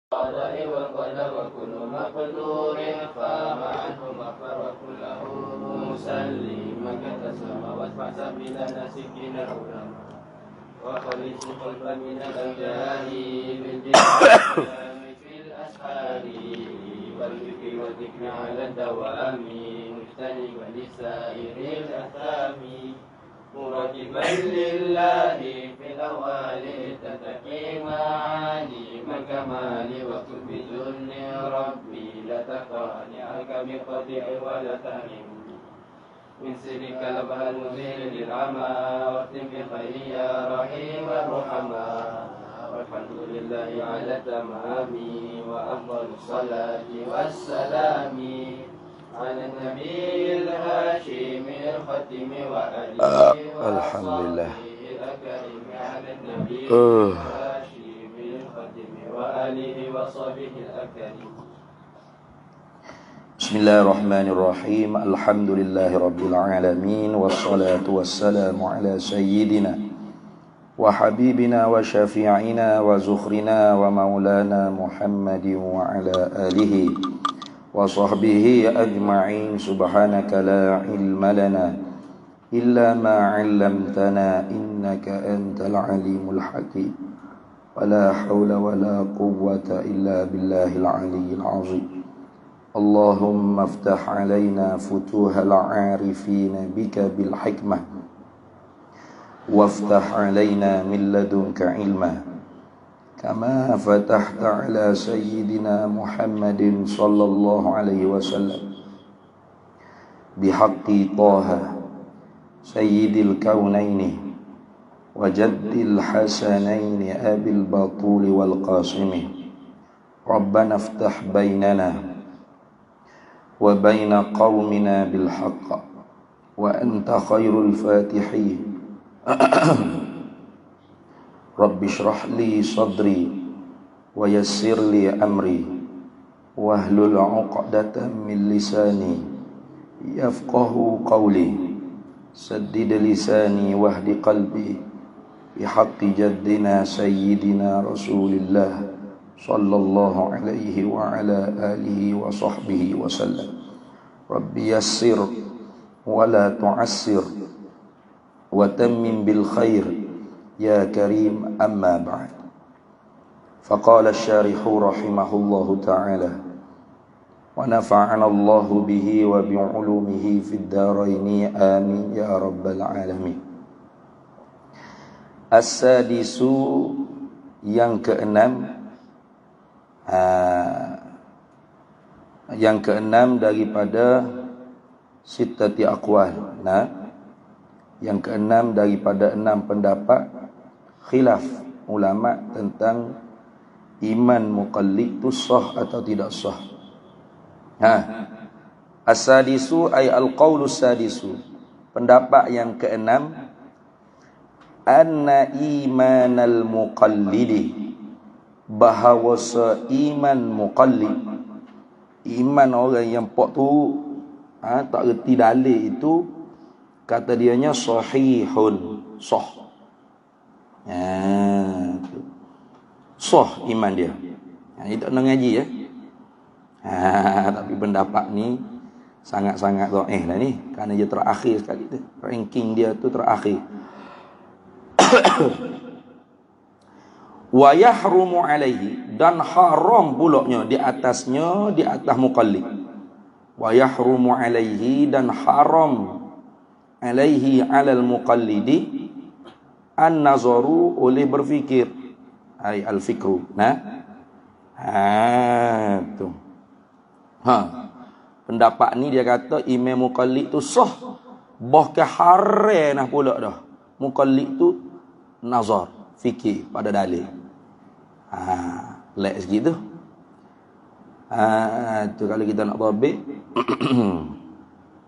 القضاء والقدر وكل مقدور فما عنه مغفر وكله مسلما كالسماوات فاحسب بلا نسكين العلماء وخلص قلبا من الأوجاع بالجهاد في الأسحار والذكر والذكر على الدوام مجتنبا لسائر الأثام مرتبا لله في الأوال تتقي معاني كمال وكن بذل ربي لا تخانعك بقطع ولا تهم من سرك لبها المزيل للعمى واختم بخير يا رحيم الرحماء والحمد لله على تمام وأفضل الصلاة والسلام على النبي الهاشمي الختم وآله Alhamdulillah. الأكرم على النبي الهاشمي الختم وآله وصحبه الأكرم. Bismillahirrahmanirrahim. Alhamdulillahi rabbil alamin wassalatu wassalamu ala sayyidina wa habibina wa syafi'ina wa zukhrina wa maulana Muhammadin wa ala alihi wa sahbihi ajma'in. Subhanaka la ilma lana illa ma 'allamtana innaka antal alimul hakim. Wala haula wala quwwata illa billahil aliyyil azim. Allahumma aftah alaina futuhal 'arifin bika bil hikmah waftah alaina min ladunka ilma kama fatahta ala sayyidina Muhammadin sallallahu alaihi wasallam bihaqqi Taha sayyidil kaunaini wa jaddil hasanaini abil batuli wal qasimi. Rabbana aftah bainana wa baina qaumina bil haqq wa anta khairul fatihin. Rabbi shrah li sadri wa yassir li amri wahlul 'uqdatam min lisani yafqahu qawli saddid lisani wahdi qalbi bihaqqi jaddina sayyidina Rasulillah sallallahu alaihi wa ala alihi wa sahbihi wa sallam. Rabbi yassir wa la tu'assir wa tammim bil khair ya karim, amma ba'd. Faqala asy-syarih rahimahullahu ta'ala wa nafa'ana Allahu bihi wa bi 'ulumihi fid dharain amin ya rabbal alamin. As-sadisu, yang keenam, daripada sittati aqwal. Yang keenam daripada 6 pendapat khilaf ulama tentang iman muqallid itu sah atau tidak sah. As-sadisu ay al-qaulus sadisu, pendapat yang keenam, anna imanal muqallidi, bahawasa iman muqallid, iman orang yang pok tu tak reti dalil itu, kata dianya sahihun, sah. Sah iman dia. Dia tak nak ngaji ya. Tapi pendapat ni sangat-sangat dhaif lah ni, kerana dia terakhir sekali tu. Ranking dia tu terakhir. Wa yahrumu alaihi, dan haram pulaknya di atasnya, di atas muqallid. Wa yahrumu alaihi, dan haram alaihi alal muqallidi an-nazaru, oleh berfikir, ay al-fikru. Tu. Pendapat ni dia kata imam muqallid tu sah, bahkan haram nah pula dah. Muqallid tu nazar, fikir pada dalil. Lek sikit tu. Tu kalau kita nak dhabit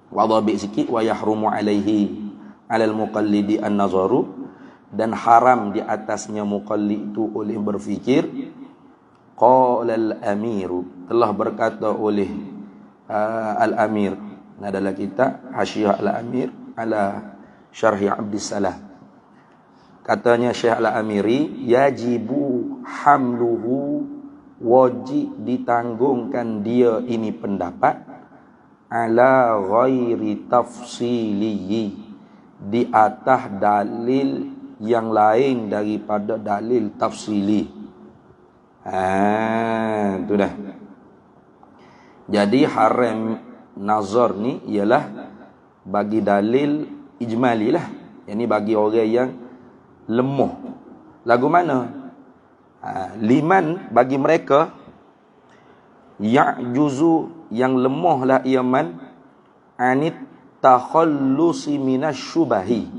wa dhabit sikit, wa yahrumu alaihi alal muqallidi an-nazaru, dan haram di atasnya muqallid itu oleh berfikir. Qala al-amiru, telah berkata oleh al-amir, adalah kitab Hasyiah al-amir ala syarhi Abdissalam. Katanya Syekh Al-Amiri, yajibu hamluhu wajib ditanggungkan dia ini pendapat ala ghairi tafsili, di atas dalil yang lain daripada dalil tafsili. Itu dah. Jadi haram nazar ni ialah bagi dalil ijmali lah. Ini bagi orang yang lemah. Lagu mana? Liman bagi mereka ya'juzu yang lemah lah ia man anit takhallusi minasyubahi,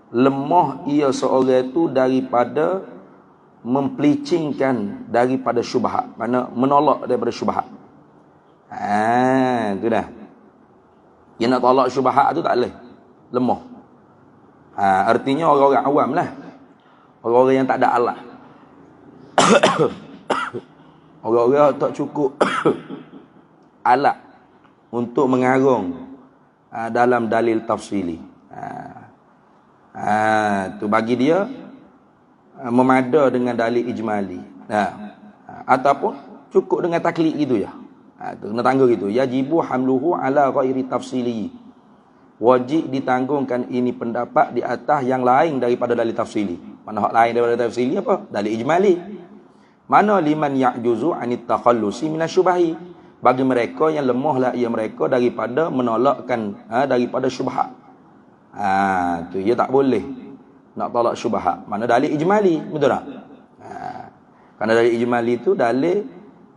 lemah ia seorang itu daripada mempelicingkan daripada syubhat, mana menolak daripada syubhat. Itu dah. Dia nak tolak syubhat tu tak boleh, lemah. Artinya orang-orang awam lah, orang-orang yang tak ada alat. Orang-orang tak cukup alat untuk mengarung dalam dalil tafsili. Tu bagi dia memada dengan dalil ijmali. Ataupun cukup dengan taklid gitu ya. Tu kena tanggung gitu. Yajibu hamluhu ala ghairi tafsili. Wajib ditanggungkan ini pendapat di atas yang lain daripada dalil tafsili. Mana hak lain daripada tafsili apa? Dalil ijmali. Mana liman ya'juzu anit takhallusi minasyubahi, bagi mereka yang lemahlah ia mereka daripada menolakkan daripada syubhat. Tu ia tak boleh nak tolak syubhat. Mana dalil ijmali, betul tak? Kerana dalil ijmali itu dalil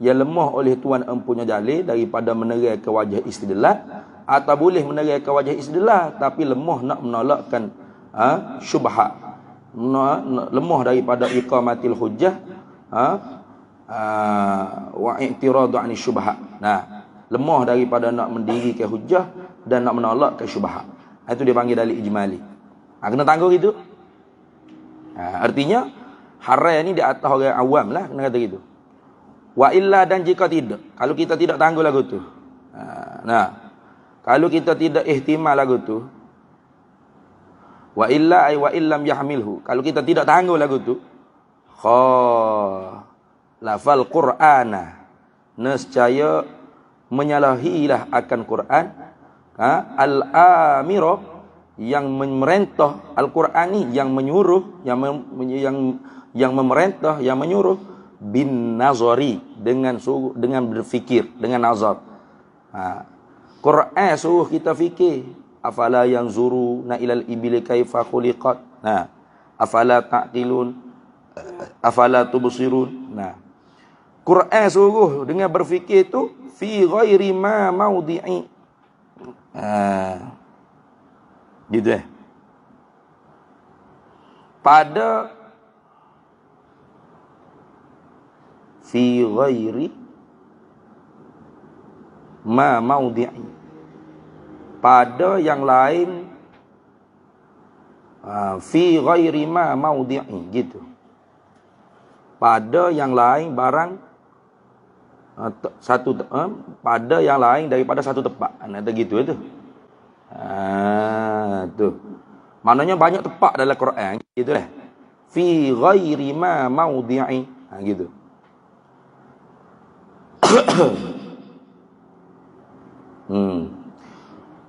yang lemah oleh tuan empunya dalil daripada menerai ke wajah istidlal, atau boleh menerai ke wajah istidlal tapi lemah nak menolakkan syubhat, lemah daripada iqamatil hujjah wa i'tiradu 'ani syubhat. Lemah daripada nak mendirikan hujjah dan nak menolak ke syubhat. Itu dia panggil dalil ijmali. Kena tanggung gitu. Artinya haram ni di atas orang awam lah, kena kata gitu. Wa illa, dan jika tidak, kalau kita tidak tanggung lagu tu. Kalau kita tidak ihtimal lagu tu, wa illa ay wa illam yahmilhu, kalau kita tidak tanggung lagu tu, lafal Qur'ana, nescaya menyalahilah akan Quran, al-amira, yang memerintah, al-Qur'ani yang menyuruh, yang memerintah, yang menyuruh, bin nazari, dengan berfikir, dengan nazar. Quran suruh kita fikir, afala yanzuruna ilal ibili kaifa khuliqat, afala ta'qilun, afala tubsirun. Quran suruh dengan berfikir tu fi ghairi ma maudhi'i. Gitu pada fi ghairi ma maudhi'i, pada yang lain, fi ghairi ma maudhi'i, gitu. Pada yang lain barang pada yang lain daripada satu tempat. Ada gitu itu. Tu. Maknanya banyak tempat dalam Quran gitu lah. Fi ghairi ma maudhi'i, gitu.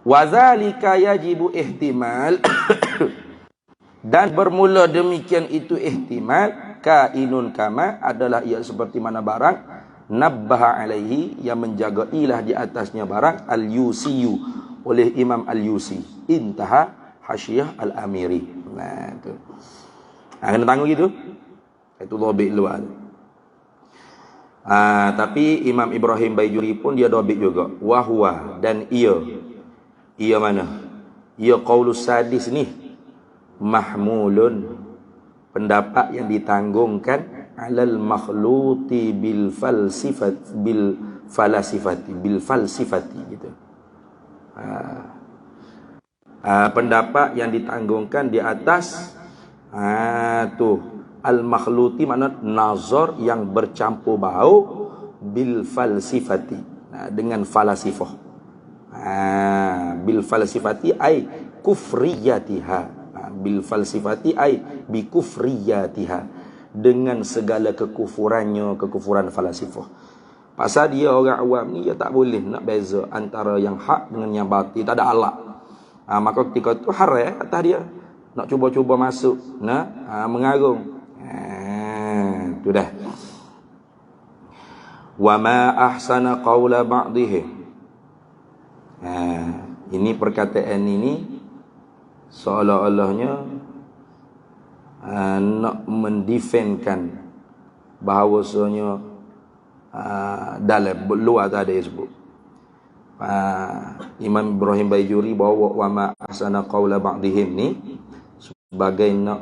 Wa zalika yajibu ihtimal dan bermula demikian itu ihtimal, kainun kama, adalah ia seperti mana barang nabbaha alaihi, yang menjagailah di atasnya barang, al-Yusiyu, oleh Imam al-Yusi, intaha Hasyiyah al-Amiri. Tu. Kena tanggung gitu. Itu dhabit luar. Tapi Imam Ibrahim Baijuri pun dia dhabit juga. Wahwa, dan ia mana? Ia qaulus sadis ni mahmulun, pendapat yang ditanggungkan, alal makhluti bil falsifati gitu. Pendapat yang ditanggungkan di atas al makhluti, makna nazar yang bercampur bau, bil falsifati, dengan falasifah. Bil falsifati ay kufriyatiha, bil falsifati ay bi kufriyatiha, dengan segala kekufurannya, kekufuran falasifah. Pasal dia orang awam ni, dia tak boleh nak beza antara yang hak dengan yang batil, tak ada alat. Maka ketika tu haram atas dia nak cuba-cuba masuk, mengarung. Tu dah. Wa ma ahsana qawla ba'dihim. Ini perkataan ini seolah-olahnya nak mendefendkan bahawasanya dalam luar tak ada yang sebut. Imam Ibrahim Baijuri bawa wa ma ahsana qawla ba'dihim ni sebagai nak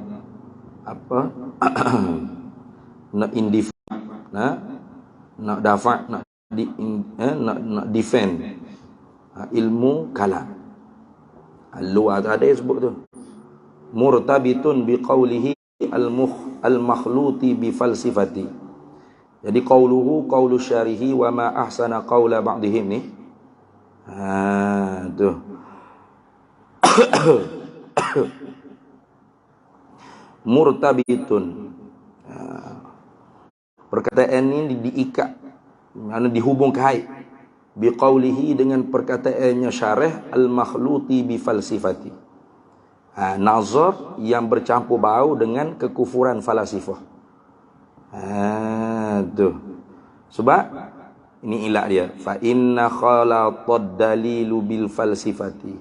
apa nak indif, nak dafa', nak defend ilmu kalam. Luar tak ada yang sebut tu. Murtabitun biqaulihi al-makhluti bi falsifati. Jadi qauluhu qaulu syarihi wa ma ahsana qaula ba'dihim ni. Tu. Murtabitun. Perkataan ini diikat, mana dihubung kait biqaulihi dengan perkataannya syarih al-makhluti bi falsifati. Nazar yang bercampur bau dengan kekufuran falasifah. Tu. Sebab ini ilat dia. Fa inna khalatad dalilu bil falsifati.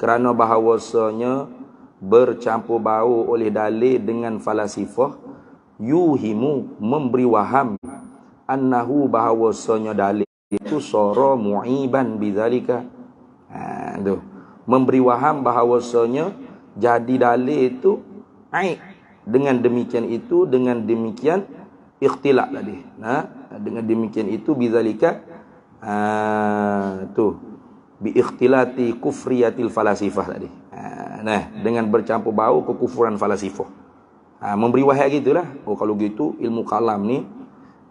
Kerana bahawasanya bercampur bau oleh dalil dengan falasifah, yuhimu, memberi waham, annahu, bahawasanya dalil itu sara mu'iban bidzalika. Tu. Memberi waham bahawasanya jadi dalil itu aib. Dengan demikian itu, dengan demikian ikhtilaf tadi. Dengan demikian itu bidzalika tu bi ikhtilati kufriyatil falasifah tadi. Dengan bercampur bau kekufuran falasifah. Memberi wahai gitulah. Kalau gitu ilmu kalam ni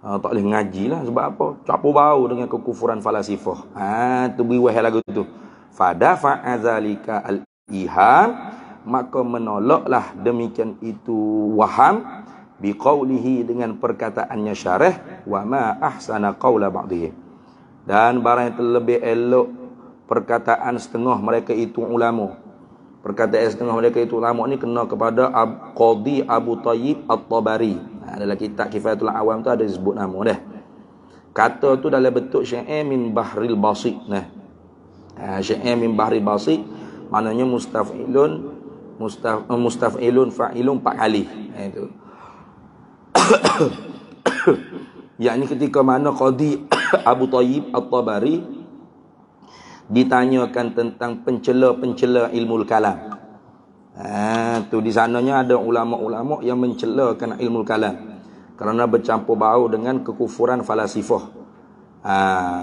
tak boleh ngaji lah. Sebab apa? Campur bau dengan kekufuran falasifah. Tu beri wahai lagu tu. Fadafa'a zalika al-iham, maka menolaklah demikian itu waham biqaulihi, dengan perkataannya syarih wa ma ahsana qaula ba'dihim. Dan barang yang terlebih elok perkataan setengah mereka itu ulama. Perkataan setengah mereka itu ulama ni kena kepada Qadhi Abu Tayyib At-Tabari. Dalam kitab Kifayatul Awam tu ada disebut nama dah. Kata tu dalam bentuk syair min bahril basit. Syair min bahril basit maknanya mustaf'ilun fa'ilun 4 kali. Itu. Yakni ketika mana Qadhi Abu Tayyib At-Tabari ditanyakan tentang pencela-pencela ilmu kalam. Tu di sananya ada ulama-ulama yang mencelakan ilmu kalam kerana bercampur bau dengan kekufuran falasifah.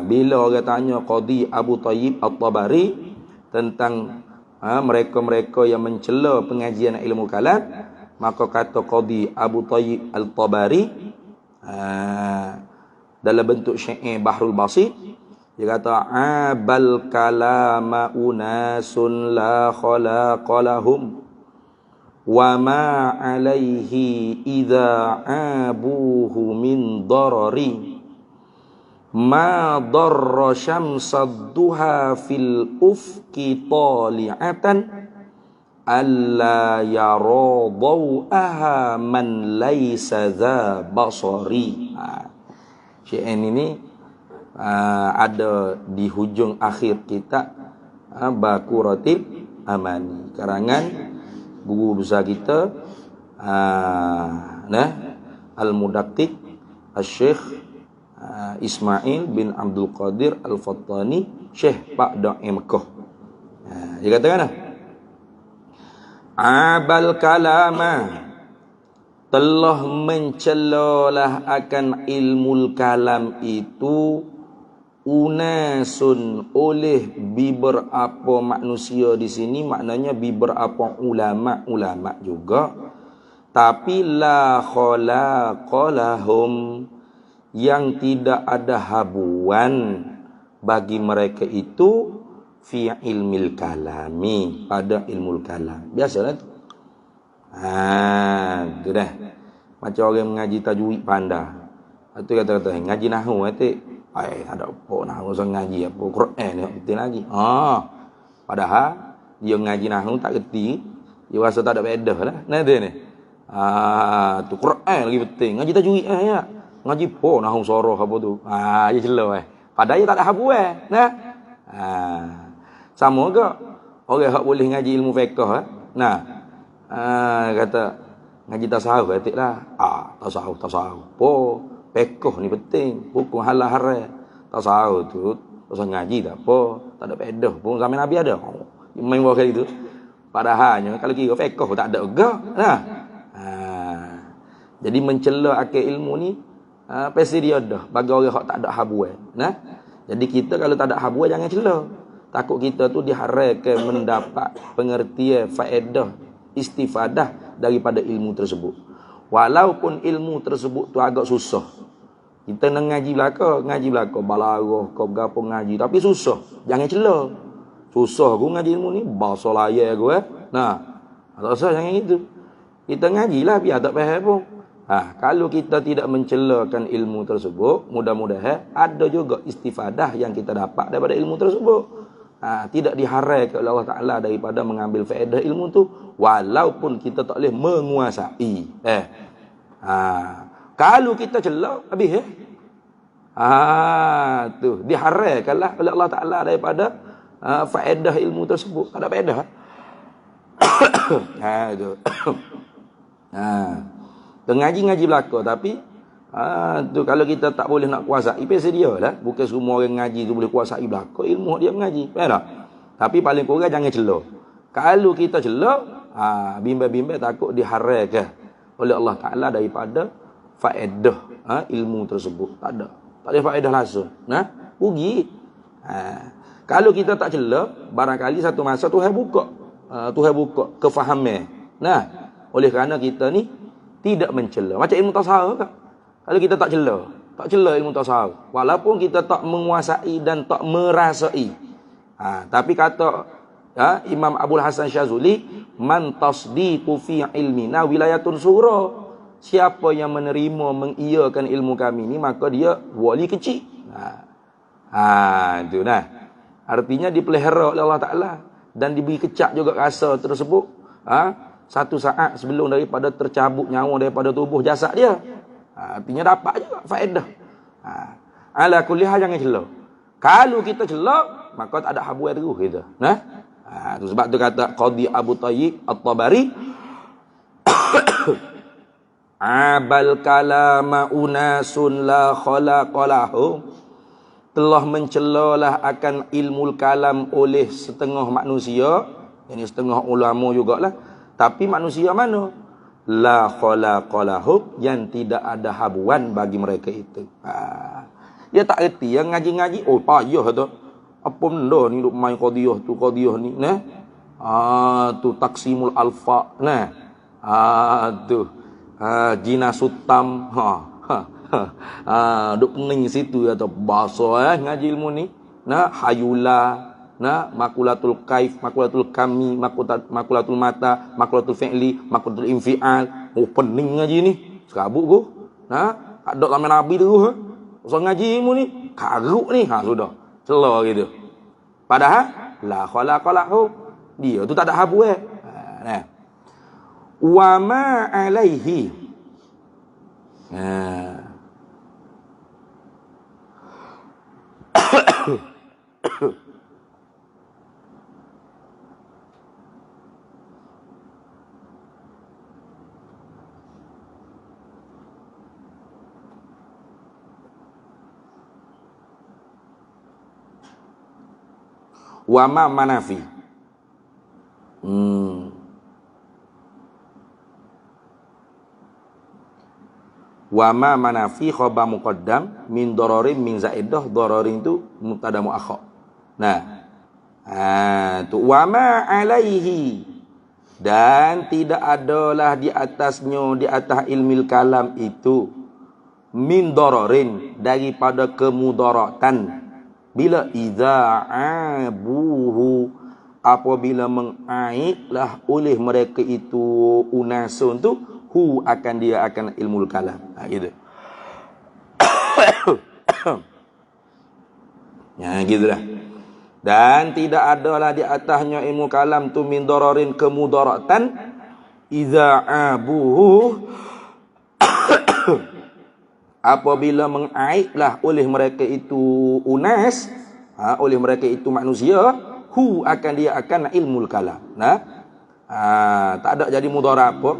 Bila orang tanya Qadhi Abu Tayyib At-Tabari tentang mereka-mereka yang mencela pengajian ilmu kalam, maka kata Qadhi Abu Tayyib At-Tabari dalam bentuk syair Bahrul Basit, dia kata abal kalama unasun la khalaqa lahum wa ma alaihi idza abuhu min darari ma darra syamsad duha fil ufki tali'atan alla yara daw'aha man laysa dha basari. Syair ini ada di hujung akhir kitab Baquratil Amani, karangan guru besar kita Al-Mudaqiq Al-Syekh Ismail bin Abdul Qadir Al-Fattani, Syekh Ba'da'i Mekah. Dia katakan abal kalama, telah mencelalah akan ilmu kalam itu unasun, oleh beberapa manusia. Di sini maknanya beberapa ulama juga, tapi la khalaqa lahum, yang tidak ada habuan bagi mereka itu fi ilmil kalami, pada ilmu kalam. Biasalah tu. Tu dah. macam orang mengaji tajwid pandai. Itu kata-kata ngaji nahwu itu ada apa nahwu sang ngaji apa Quran ni betul lagi. Padahal dia ngaji nahwu tak reti, dia rasa tak ada faedah lah. Nah dia ni. Tu Quran lagi penting. Ngaji tajwid ya. Ngaji apa nahwu soroh apa tu. Dia celah Padahal dia tak ada habu nah. Sama ke orang hak boleh ngaji ilmu fiqh Nah. Kata ngaji tasawuf lah. Tasawuf. Po, fiqh ni penting. Hukum halal haram. Tasawuf tu pasal ngaji tak apa, tak ada faedah pun zaman Nabi ada. Main buat kali tu. Padahalnya kalau kira fiqh tak ada juga. Nah. Jadi mencela akal ilmu ni pasti dia dah bagi orang hak tak ada habu nah. Jadi kita kalau tak ada habu jangan cela. Takut kita tu diharapkan mendapat pengertian faedah istifadah daripada ilmu tersebut. Walaupun ilmu tersebut tu agak susah. Kita nak ngaji belaka balaghah kau gapo ngaji tapi susah. Jangan cela. Susah aku ngaji ilmu ni bahasa layar aku Nah, tak usah jangan gitu. Kita ngajilah biar tak faham pun. Kalau kita tidak mencelakan ilmu tersebut, mudah-mudahan ada juga istifadah yang kita dapat daripada ilmu tersebut. Tidak diharamkan oleh Allah Ta'ala daripada mengambil faedah ilmu tu, walaupun kita tak boleh menguasai. Kalau kita celak, habis tu diharamkanlah oleh Allah Ta'ala daripada faedah ilmu tersebut. Tak ada faedah. Itu. Ngaji belaka tapi tu kalau kita tak boleh nak kuasai pasti dia lah. Bukan semua orang ngaji tu boleh kuasai belaka ilmu dia mengaji. Faham tak? Tapi paling kurang jangan celak. Kalau kita celak, bimbang-bimbang takut diharamkan oleh Allah Ta'ala daripada faedah ilmu tersebut. Tak ada faedah langsung. Nah, rugi. Kalau kita tak celak, barangkali satu masa Tuhan buka kefahaman. Nah, oleh kerana kita ni tidak mencela. Macam ilmu tasawuf kan? Kalau kita tak cela ilmu tasawuf, walaupun kita tak menguasai dan tak merasai. Tapi kata Imam Abul Hasan Syazuli, man tasdiqu fi ilmina wilayatun sura. Siapa yang menerima mengiyakan ilmu kami ni, maka dia wali kecil. Itu nah. Artinya dipelihara oleh Allah Ta'ala dan diberi kecak juga rasa tersebut. Satu saat sebelum daripada tercabut nyawa daripada tubuh jasad dia. Artinya dapat juga faedah. Ala kulli hal jangan celak. Kalau kita celak, maka tak ada habu terus kita. Nah. Tu sebab tu kata Qadi Abu Thayyib At-Tabari abal kalama unasun la khalaqalahum, telah mencelalah akan ilmu kalam oleh setengah manusia, yakni setengah ulama jugalah. Tapi manusia mana? La khalaqalahum, yang tidak ada habuan bagi mereka itu. Dia tak erti yang ngaji-ngaji, payah tu. Apa benda ni duk main qadiyah ni, nah. Tu taksimul alfa, nah. Tu jinasutam, duk pening situ atau bahasa ngaji ilmu ni. Nah, hayula, nah, makulatul kaif, makulatul kami, makulatul mata, makulatul fi'li, makulatul infial. Pening ngaji ni. Serabut ku. Nah, tak ada zaman Nabi tu. Pasal ngaji ilmu ni, karuk ni. Sudah. Celah gitu. Padahal la khalaqalahu, dia tu tak ada habu nah. Wa ma alaihi. Wa ma manafi. Wa ma manafi khabar muqaddam min dararin min zaidah, dararin itu mubtada muakhar. Nah. Tu wa ma alaihi, dan tidak adalah di atasnya, di atas ilmil kalam itu, min dararin, daripada kemudaratan. Bila idza'abuhu, apabila mengaitlah oleh mereka itu unasun tu hu akan dia akan ilmu kalam. Gitu. Ya gitulah. Dan tidak adalah di atasnya ilmu kalam tu min dararin kemudaratan iza abuhu apabila mengaiblah oleh mereka itu unas, oleh mereka itu manusia, hu akan dia akan ilmu kalam. Tak ada jadi mudarat apa.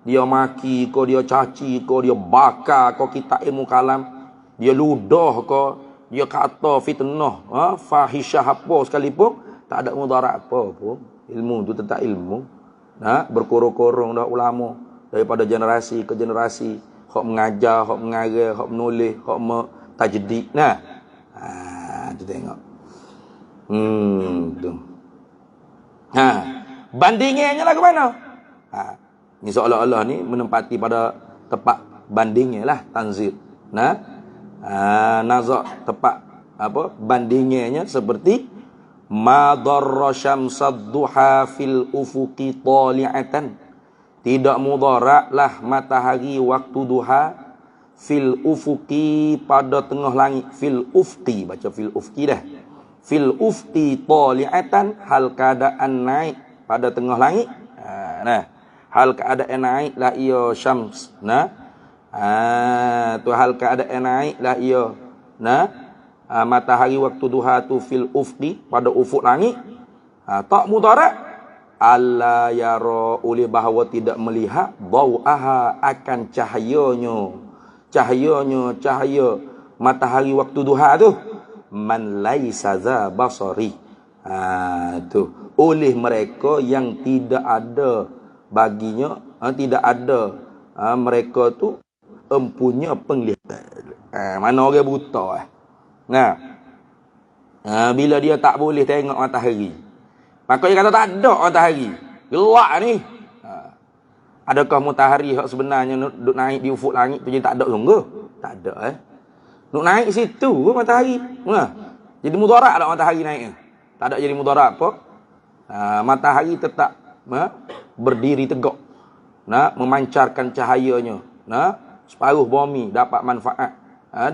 Dia maki ko, dia caci ko, dia bakar ko kita ilmu kalam, dia ludah ko, dia kata fitnah, fahisyah apa sekalipun, tak ada mudarat apa pun. Ilmu tu tetap ilmu. Berkorong-korong dah ulama daripada generasi ke generasi, hok mengajar, hok mengarang, hok menulis, hok tajdid. Tu tengok. Tu. Bandingannya lah ke mana? Ni seolah-olah ni menempati pada tempat bandingnya lah tanzil. Nazak tempat apa bandingannya seperti ma darra syamsad duha fil ufuqi tali'atan, tidak mudarat lah matahari waktu duha fil ufuqi pada tengah langit, fil ufqi, baca fil ufqi dah, fil ufqi tali'atan, hal keadaan naik pada tengah langit. Hal keadaan naik lah ia syams. Tu hal keadaan naik lah ia matahari waktu duha tu fil ufqi pada ufuk langit. Tak mudarat alla yara, oleh bahawa tidak melihat daw'aha akan cahaya matahari waktu duha tu, man laisa za basari. Tu oleh mereka yang tidak ada baginya, tidak ada mereka tu empunya penglihatan. Mana orang buta bila dia tak boleh tengok matahari, maka dia kata tak ada matahari, gelap ni. Adakah matahari hak sebenarnya duk naik di ufuk langit tu jadi tak ada sungguh? Tak ada. Duk naik situ matahari. Jadi mudarat tak matahari naik? Tak ada jadi mudarat apa? Matahari tetap berdiri tegak, memancarkan cahayanya. Separuh bumi dapat manfaat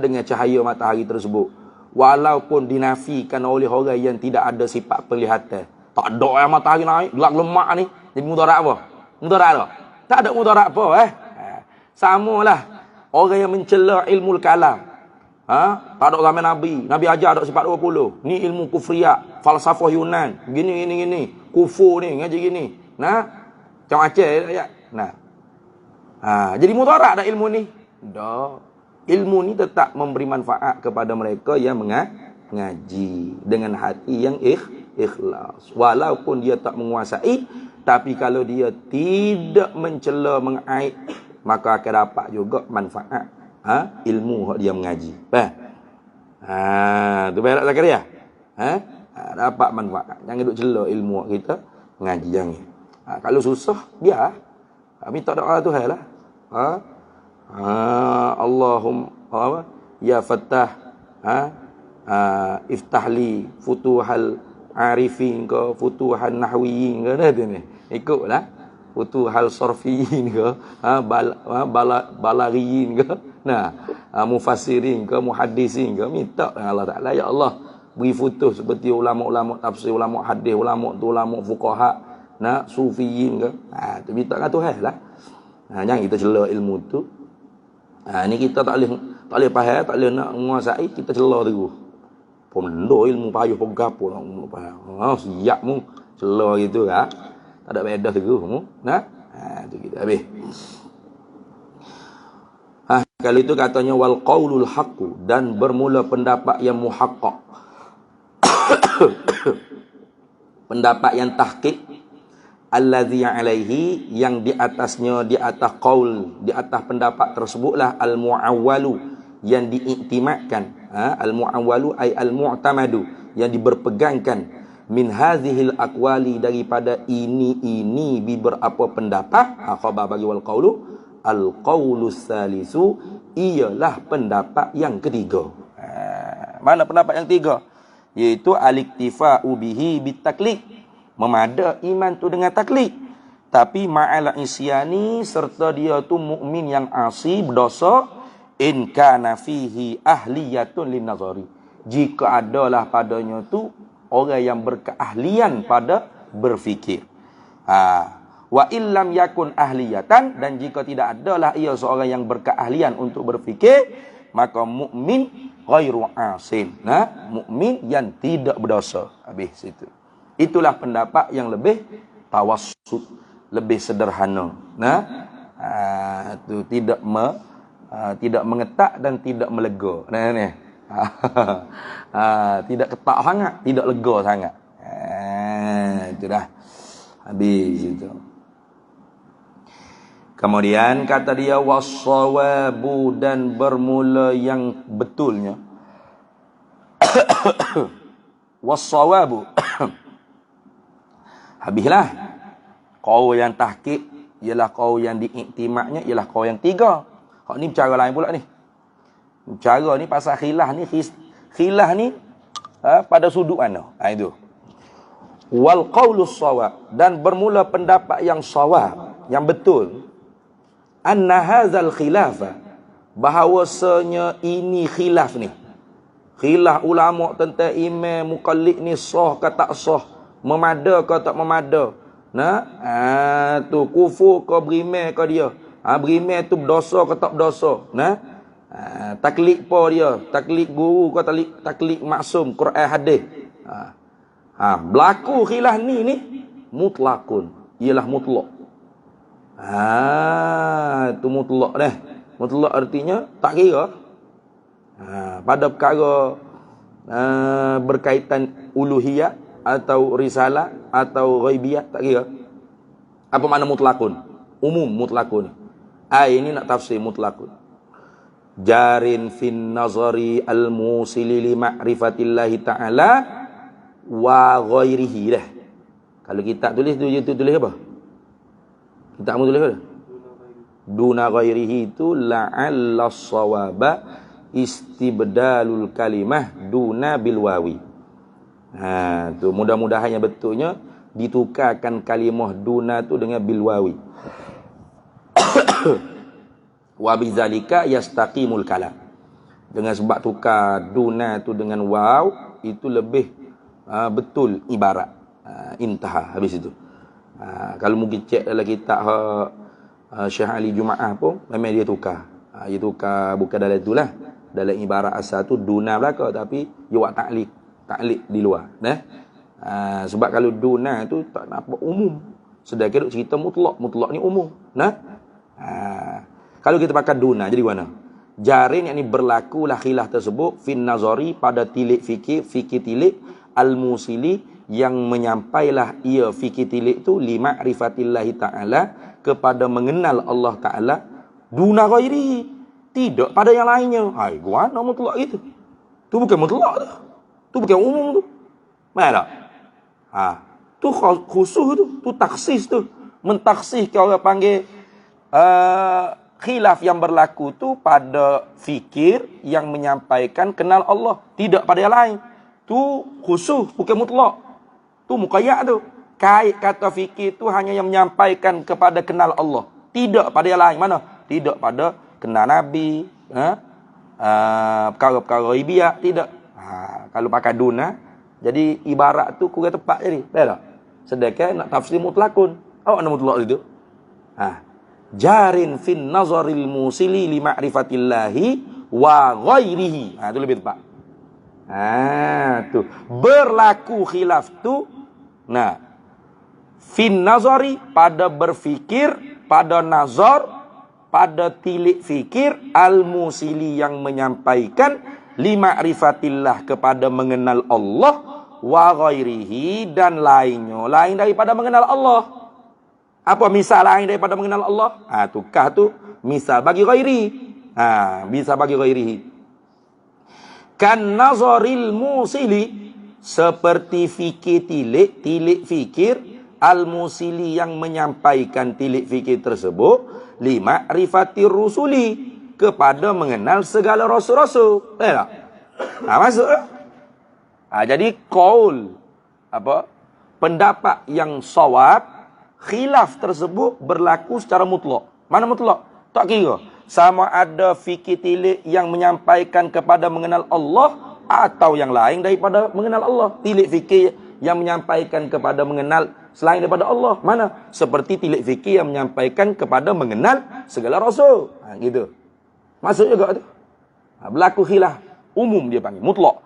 dengan cahaya matahari tersebut, walaupun dinafikan oleh orang yang tidak ada sifat penglihatan. Tak ada matahari naik gelap lemak ni, jadi mudarat apa? Mudarat apa? Tak ada mudarat apa. Samalah orang yang mencela ilmu kalam. Tak ada zaman Nabi ajar ada sifat 20. Ni ilmu kufriyat, falsafah Yunan, gini kufur ni ngaji gini. Macam-macam ayat. Jadi mudarat dah ilmu ni? Dah. Ilmu ni tetap memberi manfaat kepada mereka yang mengaji dengan hati yang ikhlas. Walaupun dia tak menguasai, tapi kalau dia tidak mencela, mengaib, maka akan dapat juga manfaat ilmu dia mengaji. Tu berak Zakaria. Dapat manfaat. Jangan duk cela ilmu kita mengaji, jangan. Kalau susah biar minta doa Tuhan lah. Allahumma ya Fattah, iftahli futuhal arifin ke futuhal nahwiyin ke ni. Ikutlah. Futuhal sarfiyin ke, balaghiyin ke, mufassirin ke, muhaddisin ke, minta Allah Taala, ya Allah beri futuh seperti ulama-ulama tafsir, ulama hadis, ulama fuqaha, sufiyin ke. Tu minta kat Tuhan lah. Jangan kita cela ilmu tu. Ni kita tak boleh faham, tak boleh nak menguasai, kita cela terus. Pemendo ilmu payuh pegapo nak faham. Siap mu cela gitu kan. Tak ada faedah terus mu. Tu kita habis. Kalau itu katanya wal qaulul haqqu, dan bermula pendapat yang muhaqqaq. Pendapat yang tahqiq, allazi alaihi, yang di atasnya, di atas qaul, di atas pendapat tersebutlah al muawwalu, yang diiktimadkan. Al muawwalu ay al mu'tamadu, yang diberpegangkan, min hazihil aqwali, daripada ini beberapa pendapat. Khabar bagi wal qaulu, al qaulus salisu, ialah pendapat yang ketiga. Mana pendapat yang ketiga? Iaitu al-iktifa'u bihi bitaklid, memada iman tu dengan taklid. Tapi ma'al isyani, serta dia tu mukmin yang asi, berdosa, in kana fihi ahliyatun lin nazari. Jika adalah padanya tu orang yang berkeahlian pada berfikir. Wa illam yakun ahliyatan, dan jika tidak adalah ia seorang yang berkeahlian untuk berfikir, maka mukmin ghairu asin. Mukmin yang tidak berdosa. Habis itu. Itulah pendapat yang lebih tawassut, lebih sederhana. Tu tidak mengetak dan tidak melega. Tidak ketak sangat, tidak lega sangat. Itu dah. Habis itu. Kemudian kata dia was-shawabu, dan bermula yang betulnya. Was-shawabu. Habislah. Kau yang tahqiq ialah kau yang diiktimaknya ialah kau yang tiga. Hak ni cara lain pula ni. Cara ni pasal khilaf ni, khilaf ni pada sudut mana? Itu. Wal qaulus shawab, dan bermula pendapat yang shawab, yang betul. Anna hadzal khilafa, bahawasanya ini khilaf ni. Khilaf ulama tentang imam muqallid ni sah ke tak sah, memada ke tak memada. Tu kufur ke berimeh ke dia. Berimeh tu berdosa ke tak berdosa. Taklid apa dia? Taklid guru ke taklid maksum Quran hadis. Berlaku khilaf ni mutlakun, ialah mutlak. Itu mutlak dah. Mutlak artinya tak kira. Pada perkara berkaitan uluhiyah atau risalah atau ghaibiyah, tak kira. Apa makna mutlakun? Umum mutlakun. Ini nak tafsir mutlakun. Jarin fin nazari al-musili li ma'rifatillahi ta'ala wa ghairihi dah. Kalau kita tulis tu tulis apa? Kita mau tulis apa? Duna ghairihi itu la'alla shawaba istibdalul kalimah duna bil wawi. Tu mudah-mudahannya betulnya ditukarkan kalimah duna tu dengan bil wawi. Wa bizalika yastaqimul kalam. Dengan sebab tukar duna tu dengan waw, itu lebih betul ibarat. Intaha, habis itu. Kalau mungkin cek dalam kitab Syekh Ali Jumaah pun memang dia tukar. Dia tukar bukan dalam itulah. Dalam ibarat asal tu duna belaka, tapi dia buat taklid di luar. Sebab kalau duna tu tak nampak umum. Sedangkan cerita mutlak ni umum. Kalau kita pakai duna jadi mana? Jarin yakni berlakulah khilaf tersebut fin nazari pada tilik fikir tilik al-musili yang menyampailah ia fikir tilik tu li ma'rifatillahi ta'ala, kepada mengenal Allah Ta'ala, duna ghairi, tidak pada yang lainnya. Gua nak mutlak gitu. Tu bukan mutlak tu. Tu bukan umum tu. Mana? Tu khusus tu taksis tu. Mentaksis ke orang panggil khilaf yang berlaku tu pada fikir yang menyampaikan kenal Allah, tidak pada yang lain. Tu khusus, bukan mutlak. Tu muqayyad tu. Kait kata fikir tu hanya yang menyampaikan kepada kenal Allah, tidak pada yang lain. Mana? Tidak pada kenal Nabi, perkara-perkara ghaibiyah, tidak. Kalau pakai duna, jadi ibarat tu kurang tepat jadi. Betul tak? Sedangkan nak tafsir mutlakun. Awak nak mutlak itu? Jarin fin nazaril musili li ma'rifatillahi wa ghairihi. Itu lebih tepat. Tu berlaku khilaf tu fin nazari, pada berfikir, pada nazar, pada tilik fikir, al-musili yang menyampaikan li ma'rifatillah, kepada mengenal Allah, wa ghairihi, dan lainnya, lain daripada mengenal Allah. Apa misal lain daripada mengenal Allah? Tukah tu misal bagi ghairi. Bisa bagi ghairihi. Kan nazaril musili, seperti fikir tilik fikir al-musili yang menyampaikan tilik fikir tersebut li ma'rifatir rusuli, kepada mengenal segala rasul-rasul. Betul tak? Masuk tak? Jadi qaul pendapat yang shawab, khilaf tersebut berlaku secara mutlak. Mana mutlak? Tak kira. Sama ada fikir tilik yang menyampaikan kepada mengenal Allah atau yang lain daripada mengenal Allah. Tilik fikir yang menyampaikan kepada mengenal selain daripada Allah. Mana? Seperti tilik fikir yang menyampaikan kepada mengenal segala rasul. Gitu. Masuk juga tu. Berlaku khilaf. Umum dia panggil. Mutlak.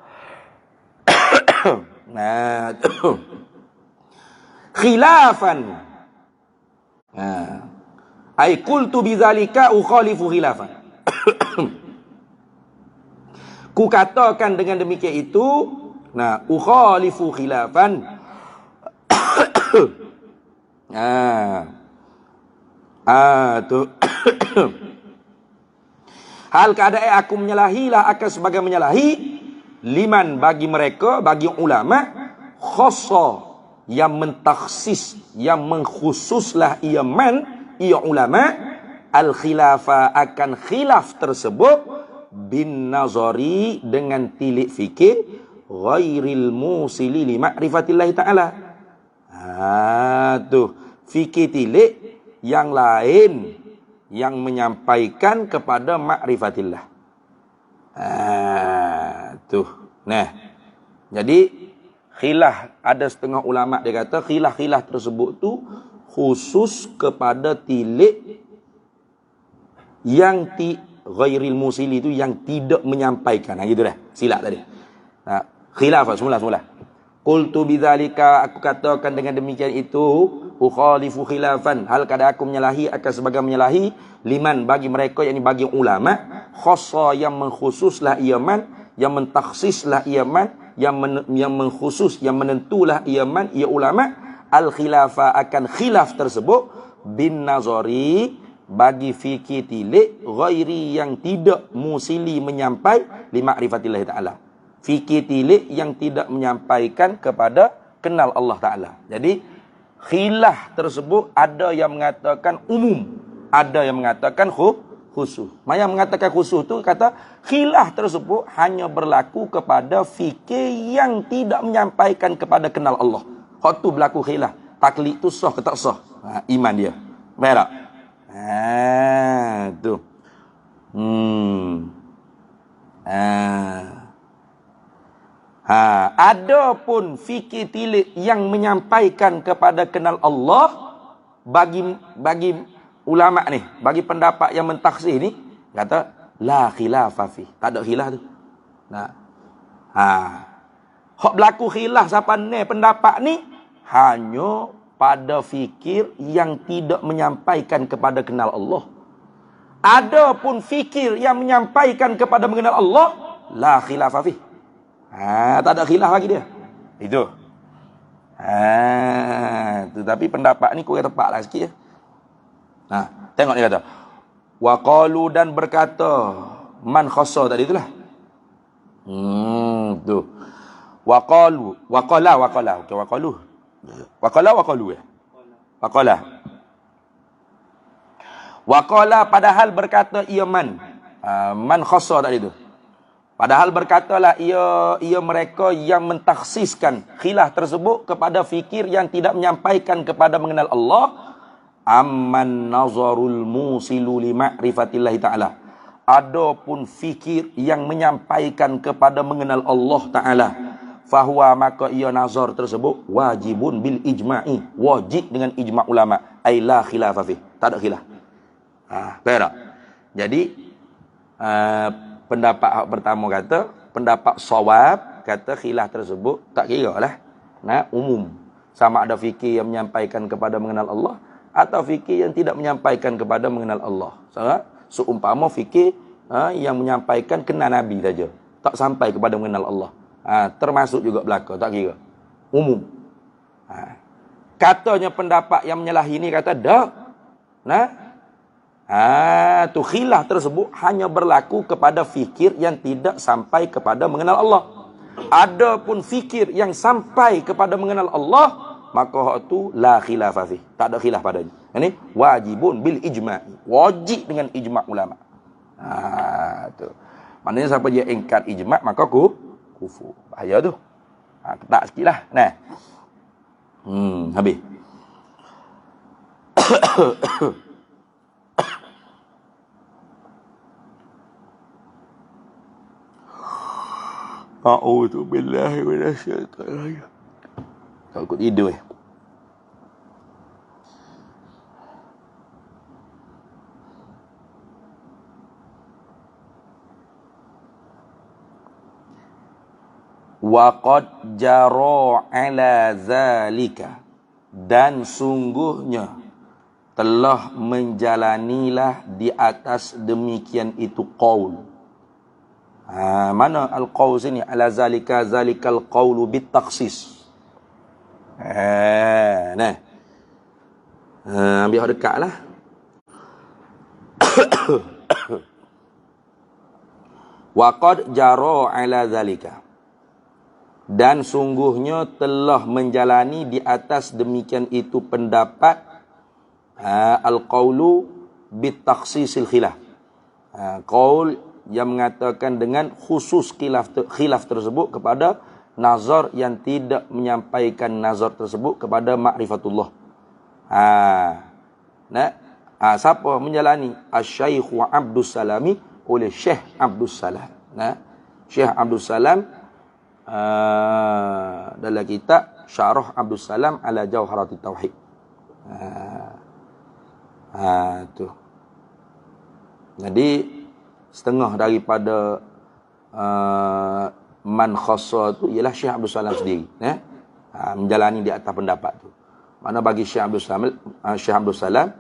Nah, tu. Khilafan. Ai qultu bidzalika ukhalifu khilafan. Ku katakan dengan demikian itu, nah, ukhalifu khilafan. Tu. Hal keadaan aku menyalahilah akan sebagai menyalahi liman bagi mereka, bagi ulama khassa yang mentaksis, yang mengkhususlah ia ia ulama al khilafa akan khilaf tersebut bin nazari dengan tilik fikir ghairil musili li ma'rifatillah ta'ala. Tu fikir tilik yang lain yang menyampaikan kepada ma'rifatillah. Tuh. Nah. Jadi khilaf, ada setengah ulama dia kata khilaf tersebut tu khusus kepada tilik yang ghairil musili itu yang tidak menyampaikan. Gitu dah. Silap tadi. Khilaf semula. Qultu bidzalika, aku katakan dengan demikian itu ukhalifu khilafan, hal kada aku menyalahi akan sebagai menyalahi liman bagi mereka, yakni bagi ulama khassa yang mengkhususlah iaman, yang mentakhsislah iaman, yang mengkhusus, yang menentulah iaman, ia ulama al khilafa akan khilaf tersebut bin nazari bagi fikir tilik ghairi yang tidak musili menyampai li ma'rifatillah ta'ala. Fikir tilik yang tidak menyampaikan kepada kenal Allah Ta'ala. Jadi khilaf tersebut ada yang mengatakan umum, ada yang mengatakan khusus. Yang mengatakan khusus tu kata khilaf tersebut hanya berlaku kepada fikir yang tidak menyampaikan kepada kenal Allah. Hak tu berlaku khilaf. Taklid tu sah ke tak sah? Iman dia. Baik tak? Tu. Adapun fikir tilik yang menyampaikan kepada kenal Allah bagi ulama ni, bagi pendapat yang mentakhsih ni, kata la khilafa fi. Tak ada khilaf tu. Nah. Hak berlaku khilaf siapa ni pendapat ni hanya pada fikir yang tidak menyampaikan kepada kenal Allah. Adapun fikir yang menyampaikan kepada mengenal Allah, la khilafa fi. Tak ada khilaf lagi dia. Itu. Tetapi pendapat ni kurang tepatlah sikit ya. Tengok dia kata. Wa qalu, dan berkata man khassa tadi itulah. Tu. Wa qalu, wa qala. Okey, wa qalu. Wa qalu ya. Wa qala. Wa qala padahal berkata ia man khassa tadi tu. Padahal berkatalah ia mereka yang mentakhsiskan khilaf tersebut kepada fikir yang tidak menyampaikan kepada mengenal Allah. Amman nazarul musilu li ma'rifatillahi ta'ala. Adapun fikir yang menyampaikan kepada mengenal Allah Ta'ala, fahuwa, maka ia nazar tersebut wajibun bil ijma'i, wajib dengan ijma' ulama, ay la khilafa fi, tak ada khilaf. Betul tak? Jadi pendapat pertama kata, pendapat sawab kata khilaf tersebut tak kira lah. Umum. Sama ada fikir yang menyampaikan kepada mengenal Allah atau fikir yang tidak menyampaikan kepada mengenal Allah. Seumpama fikir yang menyampaikan kenal Nabi saja, tak sampai kepada mengenal Allah. Termasuk juga belaka, tak kira. Umum. Katanya pendapat yang menyalahi ini kata dak. Tu khilaf tersebut hanya berlaku kepada fikir yang tidak sampai kepada mengenal Allah. Adapun fikir yang sampai kepada mengenal Allah, maka hak tu la khilaf fi, tak ada khilaf padanya. Ini wajibun bil ijma', wajib dengan ijma' ulama. Tu. Maknanya siapa dia ingkar ijma' maka kufur. Bahaya tu. Ketak sikitlah. Habis. A'udzu billahi minasyaitonir rajim. Takut tidur. Wa qad jara ala zalika, dan sungguhnya telah menjalanilah di atas demikian itu qaul. Mana al-qaul sini? Ala zalika, zalikal qaulu bit takhsis. Nah. Ambil dekatlah. Wa qad jara ala zalika, dan sungguhnya telah menjalani di atas demikian itu pendapat al-qaulu bit takhsisil khilaf. Qaul yang mengatakan dengan khusus khilaf tersebut kepada nazar yang tidak menyampaikan nazar tersebut kepada ma'rifatullah. Siapa menjalani? Asy-Syaikh Abdus Salami, oleh Syekh Abdus Salam. Syekh Abdus Salam dalam kitab Syarah Abdus Salam ala Jawharatit Tauhid. Tu. Jadi setengah daripada man khassa tu ialah Syekh Abdul Salam sendiri, menjalani di atas pendapat tu. Mana bagi Syekh Abdul Salam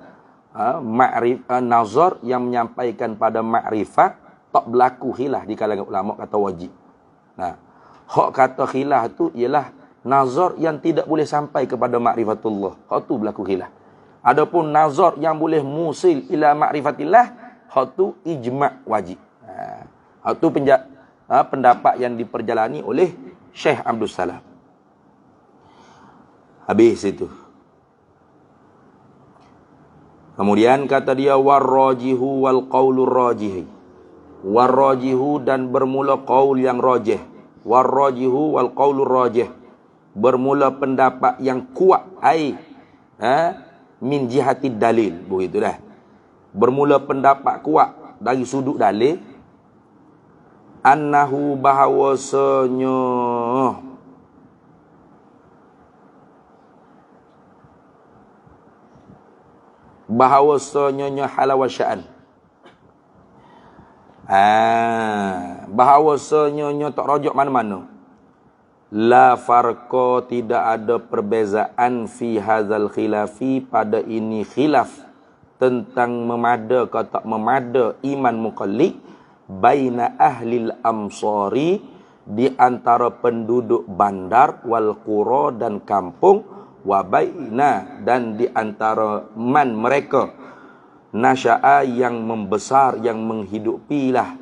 nazar yang menyampaikan pada makrifat tak berlaku khilaf di kalangan ulama kata wajib. Hak kata khilaf tu ialah nazar yang tidak boleh sampai kepada makrifatullah. Hak tu berlaku khilaf. Adapun nazar yang boleh musil ila makrifatillah, hak tu ijma' wajib. Hak tu pendapat yang diperjalani oleh Syekh Abdul Salam. Habis itu. Kemudian kata dia warrajihu wal qaulur rajih. Warrajihu, dan bermula qaul yang rajih. Warrajihu wal qaulur rajih, bermula pendapat yang kuat, min jihati dalil, begitu dah. Bermula pendapat kuat dari sudut dalil, annahu bahawasanya halawasya'an, bahawasanya tak rujuk mana-mana. La farqa, tidak ada perbezaan fi hadzal khilafi, pada ini khilaf tentang memada ke tak memada iman muqallid, baina ahlil amsari, di antara penduduk bandar, wal qura, dan kampung, wa baina, dan di antara man mereka, nasya'a, yang membesar, yang menghidupilah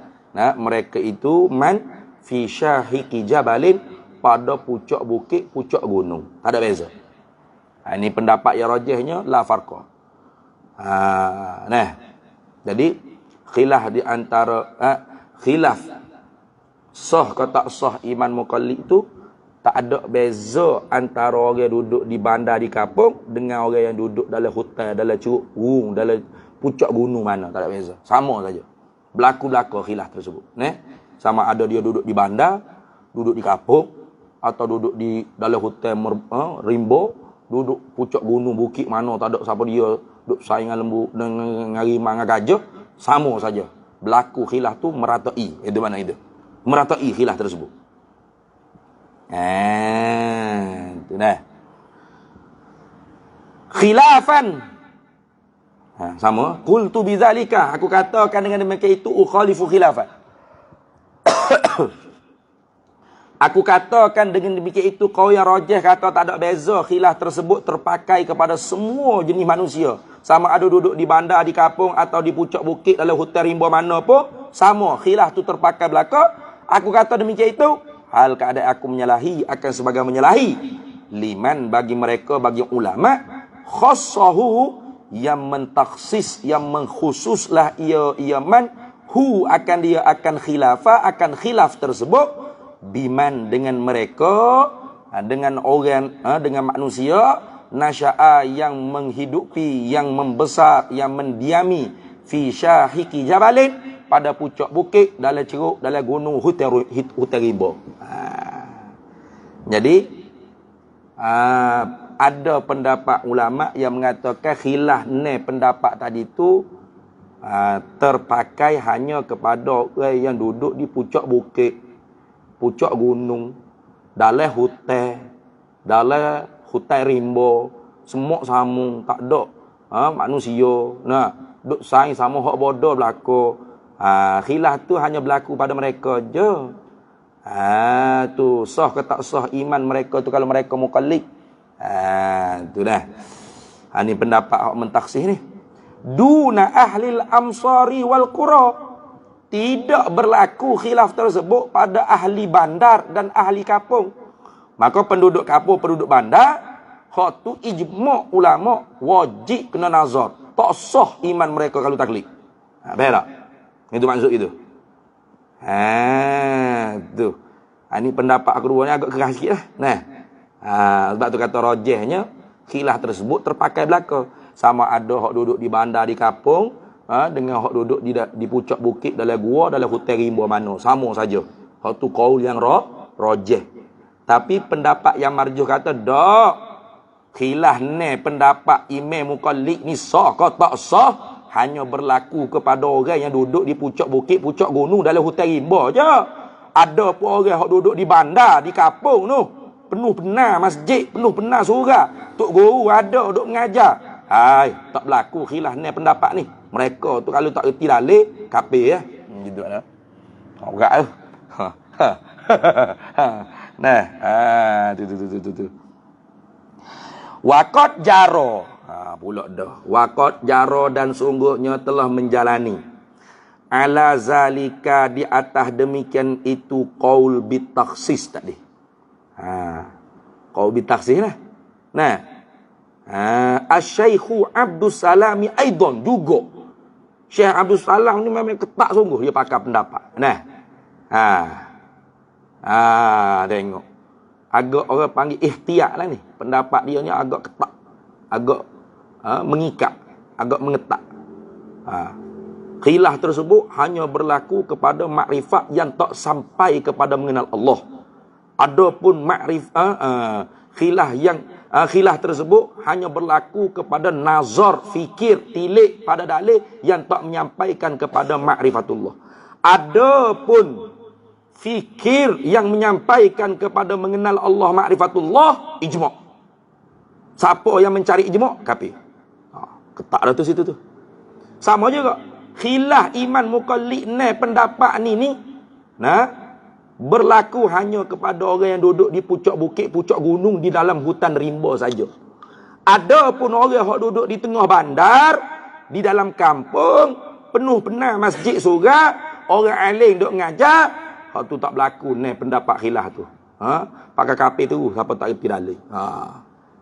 mereka itu, man fi syahiqi jabalin, pada pucuk bukit, pucuk gunung. Tak ada beza. Ini pendapat yang rajihnya la farqa. Jadi khilaf di antara khilaf sah ke tak sah iman muqallid itu tak ada beza antara orang yang duduk di bandar di kampung dengan orang yang duduk dalam hutan, dalam curug gunung, dalam pucuk gunung mana, tak ada beza. Sama saja. Berlaku khilaf tersebut. Sama ada dia duduk di bandar, duduk di kampung, atau duduk di dalam hutan rimbo, duduk pucuk gunung bukit mana tak ada siapa dia, duduk saingan lembu dengan harimau dengan gajah, sama saja. Berlaku khilaf tu meratai. Itu mana itu? Meratai khilaf tersebut. Itu dah. Khilafan. Sama. Qultu bidzalika, aku katakan dengan demikian itu ukhalifu khilafan. Aku katakan dengan demikian itu kau yang rajih kata tak ada beza khilaf tersebut terpakai kepada semua jenis manusia. Sama ada duduk di bandar, di kampung, atau di pucuk bukit, dalam hutan rimba mana pun, sama khilaf tu terpakai belaka. Aku kata demikian itu, hal keadaan aku menyalahi akan sebagai menyalahi. Liman, bagi mereka, bagi ulama, khassahu, yang mentaksis, yang mengkhususlah ia man, hu, akan dia akan khilafah, akan khilaf tersebut, biman, dengan mereka, dengan orang, dengan manusia, nasya'a yang menghidupi, yang membesar, yang mendiami fi syahiki jabalin, pada pucuk bukit, dalam ceruk, dalam gunung Hutaribo. Jadi ada pendapat ulama yang mengatakan khilaf ni pendapat tadi tu terpakai hanya kepada orang yang duduk di pucuk bukit, pucuk gunung, dalam hutan rimbo, semua samung, tak ada manusia. Nah, duk saing sama hak bodoh berlaku. Khilaf tu hanya berlaku pada mereka je. Tu sah ke tak sah iman mereka tu kalau mereka muqallid. Tu dah. Ni pendapat hak mentaksih ni. Duna ahlil amsari wal qura. Tidak berlaku khilaf tersebut pada ahli bandar dan ahli kampung. Maka penduduk kampung, penduduk bandar, hak tu ijma' ulama wajib kena nazar. Tak sah iman mereka kalau taklid. Faham tak? Itu maksud itu. Tu. Ni pendapat kedua ni agak keras sikit lah. Nah. Sebab tu kata rajihnya khilaf tersebut terpakai belaka. Sama ada hak duduk di bandar di kampung, dengan hak duduk di pucuk bukit dalam gua, dalam hutan rimba mana. Sama saja. Hak tu qaul yang rajih. Tapi pendapat yang marjuh kata dak. Khilaf ni pendapat imam muqallid ni sah ke tak sah hanya berlaku kepada orang yang duduk di pucuk bukit, pucuk gunung dalam hutan rimba je. Ada pun orang yang duduk di bandar, di kampung tu, penuh benar masjid, penuh benar surau, tok guru ada duduk mengajar. Tak berlaku khilaf ni pendapat ni. Mereka tu kalau tak erti dalil kafir ya. Gitu dah. Berat tu. Nah, tu. Waqad jaro. Pula dah. Waqad jaro dan sungguhnya telah menjalani. Ala zalika di atas demikian itu qaul bitakhsis tadi. Qaul bitakhsis lah. Nah. Asy-Syaikh Abdus Salami aidan juga. Syekh Abdul Salam ni memang ketak sungguh dia pakai pendapat. Nah. Tengok. Agak orang panggil ihtiyat lah ni. Pendapat dia ni agak ketak. Agak mengikat. Agak mengetak. Khilaf tersebut hanya berlaku kepada makrifat yang tak sampai kepada mengenal Allah. Adapun khilaf tersebut hanya berlaku kepada nazar, fikir, tilik pada dalil yang tak menyampaikan kepada ma'rifatullah. Adapun fikir yang menyampaikan kepada mengenal Allah, ma'rifatullah, ijma'. Siapa yang mencari ijma'? Kafir. Ketak dah tu situ tu. Sama juga. Khilaf iman muqallid ni pendapat ni. Berlaku hanya kepada orang yang duduk di pucuk bukit, pucuk gunung di dalam hutan rimba saja. Ada pun orang yang duduk di tengah bandar, di dalam kampung, penuh benar masjid surau, orang alim duk mengajar, hak tu tak berlaku ni pendapat khilaf tu. Pakai kafir tu siapa tak erti dalil.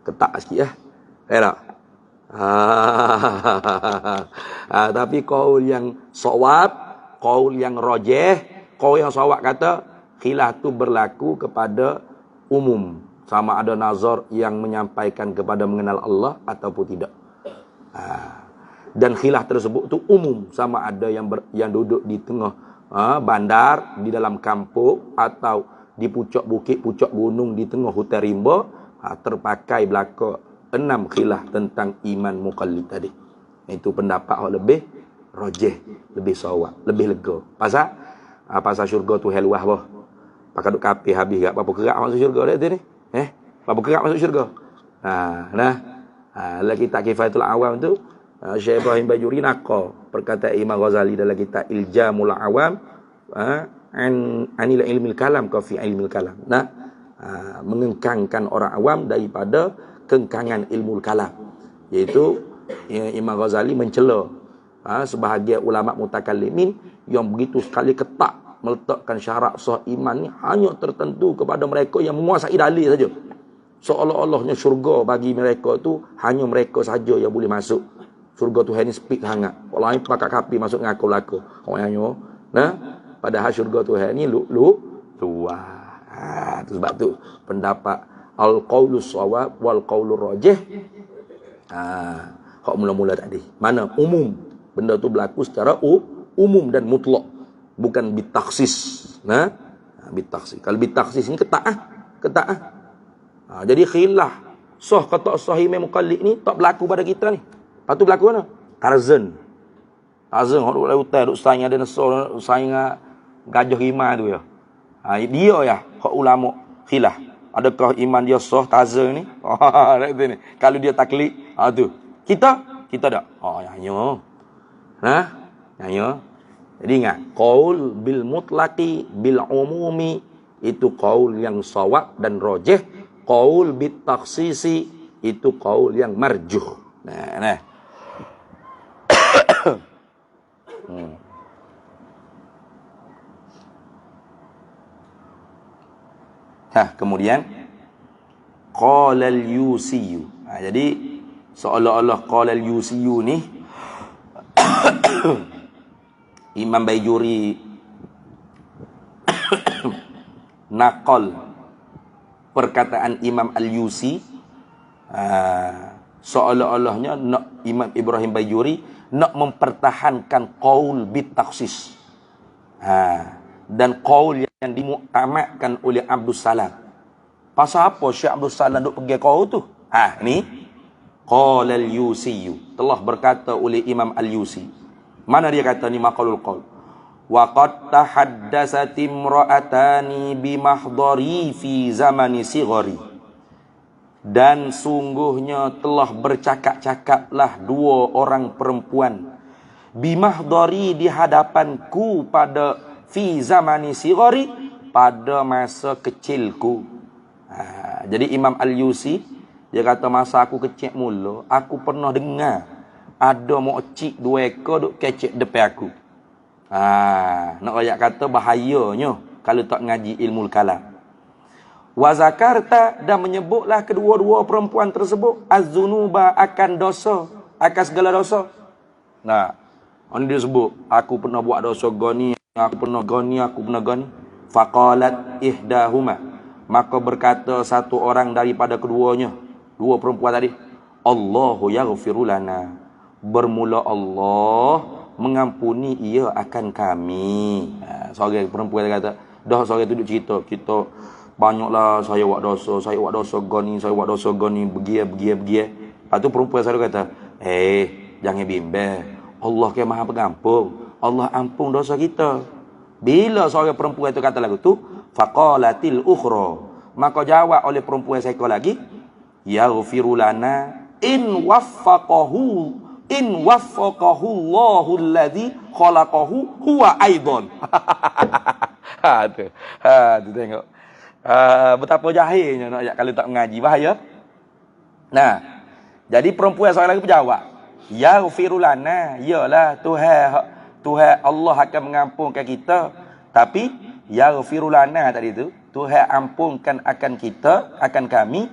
Ketak sikit lah. Tak? Tapi qaul yang shawab, qaul yang rajih, qaul yang shawab kata khilaf tu berlaku kepada umum. Sama ada nazar yang menyampaikan kepada mengenal Allah ataupun tidak. Dan khilaf tersebut tu umum. Sama ada yang duduk di tengah bandar, di dalam kampung, atau di pucuk bukit, pucuk gunung, di tengah hutan rimba. Terpakai belaka 6 khilaf tentang iman muqallid tadi. Itu pendapat yang lebih rajih, lebih sawab, lebih lega. Pasal syurga tu helwah bah. Pakai duk kapih habis gak apa kerak masuk syurga dah tu ni. Apa kerak masuk syurga. Dalam kitab Kifayatul Awam tu Syekh Ibrahim Bajuri naqal perkataan Imam Ghazali dalam kitab Iljamul Awam anil ilmil kalam ka fi ilmil kalam. Mengengkangkan orang awam daripada kengkangan ilmu kalam. Iaitu Imam Ghazali mencela sebahagian ulama mutakallimin yang begitu sekali ketak meletakkan syarat sah iman ni hanya tertentu kepada mereka yang menguasai dalil saja. Seolah-olahnya syurga bagi mereka tu hanya mereka saja yang boleh masuk. Syurga tu hanya speak sangat. Orang lain pakai kapi masuk ngaku laku. Orangnya padahal syurga tu ni luar. Tu sebab tu pendapat Al-qaulus shawab wal qaulur rajih. Hak mula-mula tadi. Mana umum. Benda tu berlaku secara umum dan mutlak. Bukan bitaksis. Bitaksis. Kalau bitaksis ni ketak. Jadi khilaf. Sah kata sahih Imam Muqallid ni tak berlaku pada kita ni. Lepas tu berlaku mana? Tarzan. Tarzan hok duk hutan duk saing ada nesor, saing gajah rimau tu ya. Dia ya hak ulama khilaf. Adakah iman dia sah Tarzan ni? Ni. Kalau dia taklid, tu. Kita tak. Nyanyo. Nyanyo. Jadi ingat, qaul bil mutlaqi bil umumi itu qaul yang shawab dan rajih. Qaul bit takhsisi itu qaul yang marjuh. Nah. Kemudian qala al-Yusi. Jadi seolah-olah qala al-Yusi ni Imam Baijuri naqal perkataan Imam Al-Yusi, seolah-olahnya nak Imam Ibrahim Baijuri nak mempertahankan qaul bit takhsis. Dan qaul yang dimuktamadkan oleh Abdul Salam. Pasal apa Syekh Abdul Salam duk pergi qaul tu? Ni qala al-Yusi, telah berkata oleh Imam Al-Yusi. Mana dia kata ni maqalul qaul? Wa qad tahaddasat imra'atani bimahdari fi zamani sighari. Dan sungguhnya telah bercakap-cakaplah dua orang perempuan bimahdari di hadapanku pada fi zamani sighari pada masa kecilku. Jadi Imam Al-Yusi dia kata masa aku kecil mula aku pernah dengar ada mokcik dua ekor duk kecek depan aku. Nak ayat kata bahayanya kalau tak ngaji ilmu kalam. Wa zakarta, dan menyebutlah kedua-dua perempuan tersebut az-zunuba, akan dosa, akan segala dosa. Ini dia sebut aku pernah buat dosa gani, aku pernah gani. Faqalat ihdahuma, maka berkata satu orang daripada keduanya, dua perempuan tadi, Allahu yaghfiru lana, bermula Allah mengampuni ia akan kami. Seorang perempuan kata, dah seorang tu duduk cerita, kita banyaklah saya buat dosa gani, begia. Lepas tu perempuan saya kata, jangan bimbang, Allah ke maha pengampun, Allah ampun dosa kita. Bila seorang perempuan itu kata lagu tu, faqalatil ukhra, maka jawab oleh perempuan saya lagi, yaghfiru lana in waffaqahu Allahu alladhi khalaqahu huwa aidan. Tu tengok. Betapa jahilnya nak kalau tak mengaji, bahaya. Jadi perempuan seorang lagi berjawab, yaghfiru lana, yalah Tuhan Allah akan mengampunkan kita, tapi yaghfiru lana tadi tu, Tuhan ampunkan akan kita, akan kami,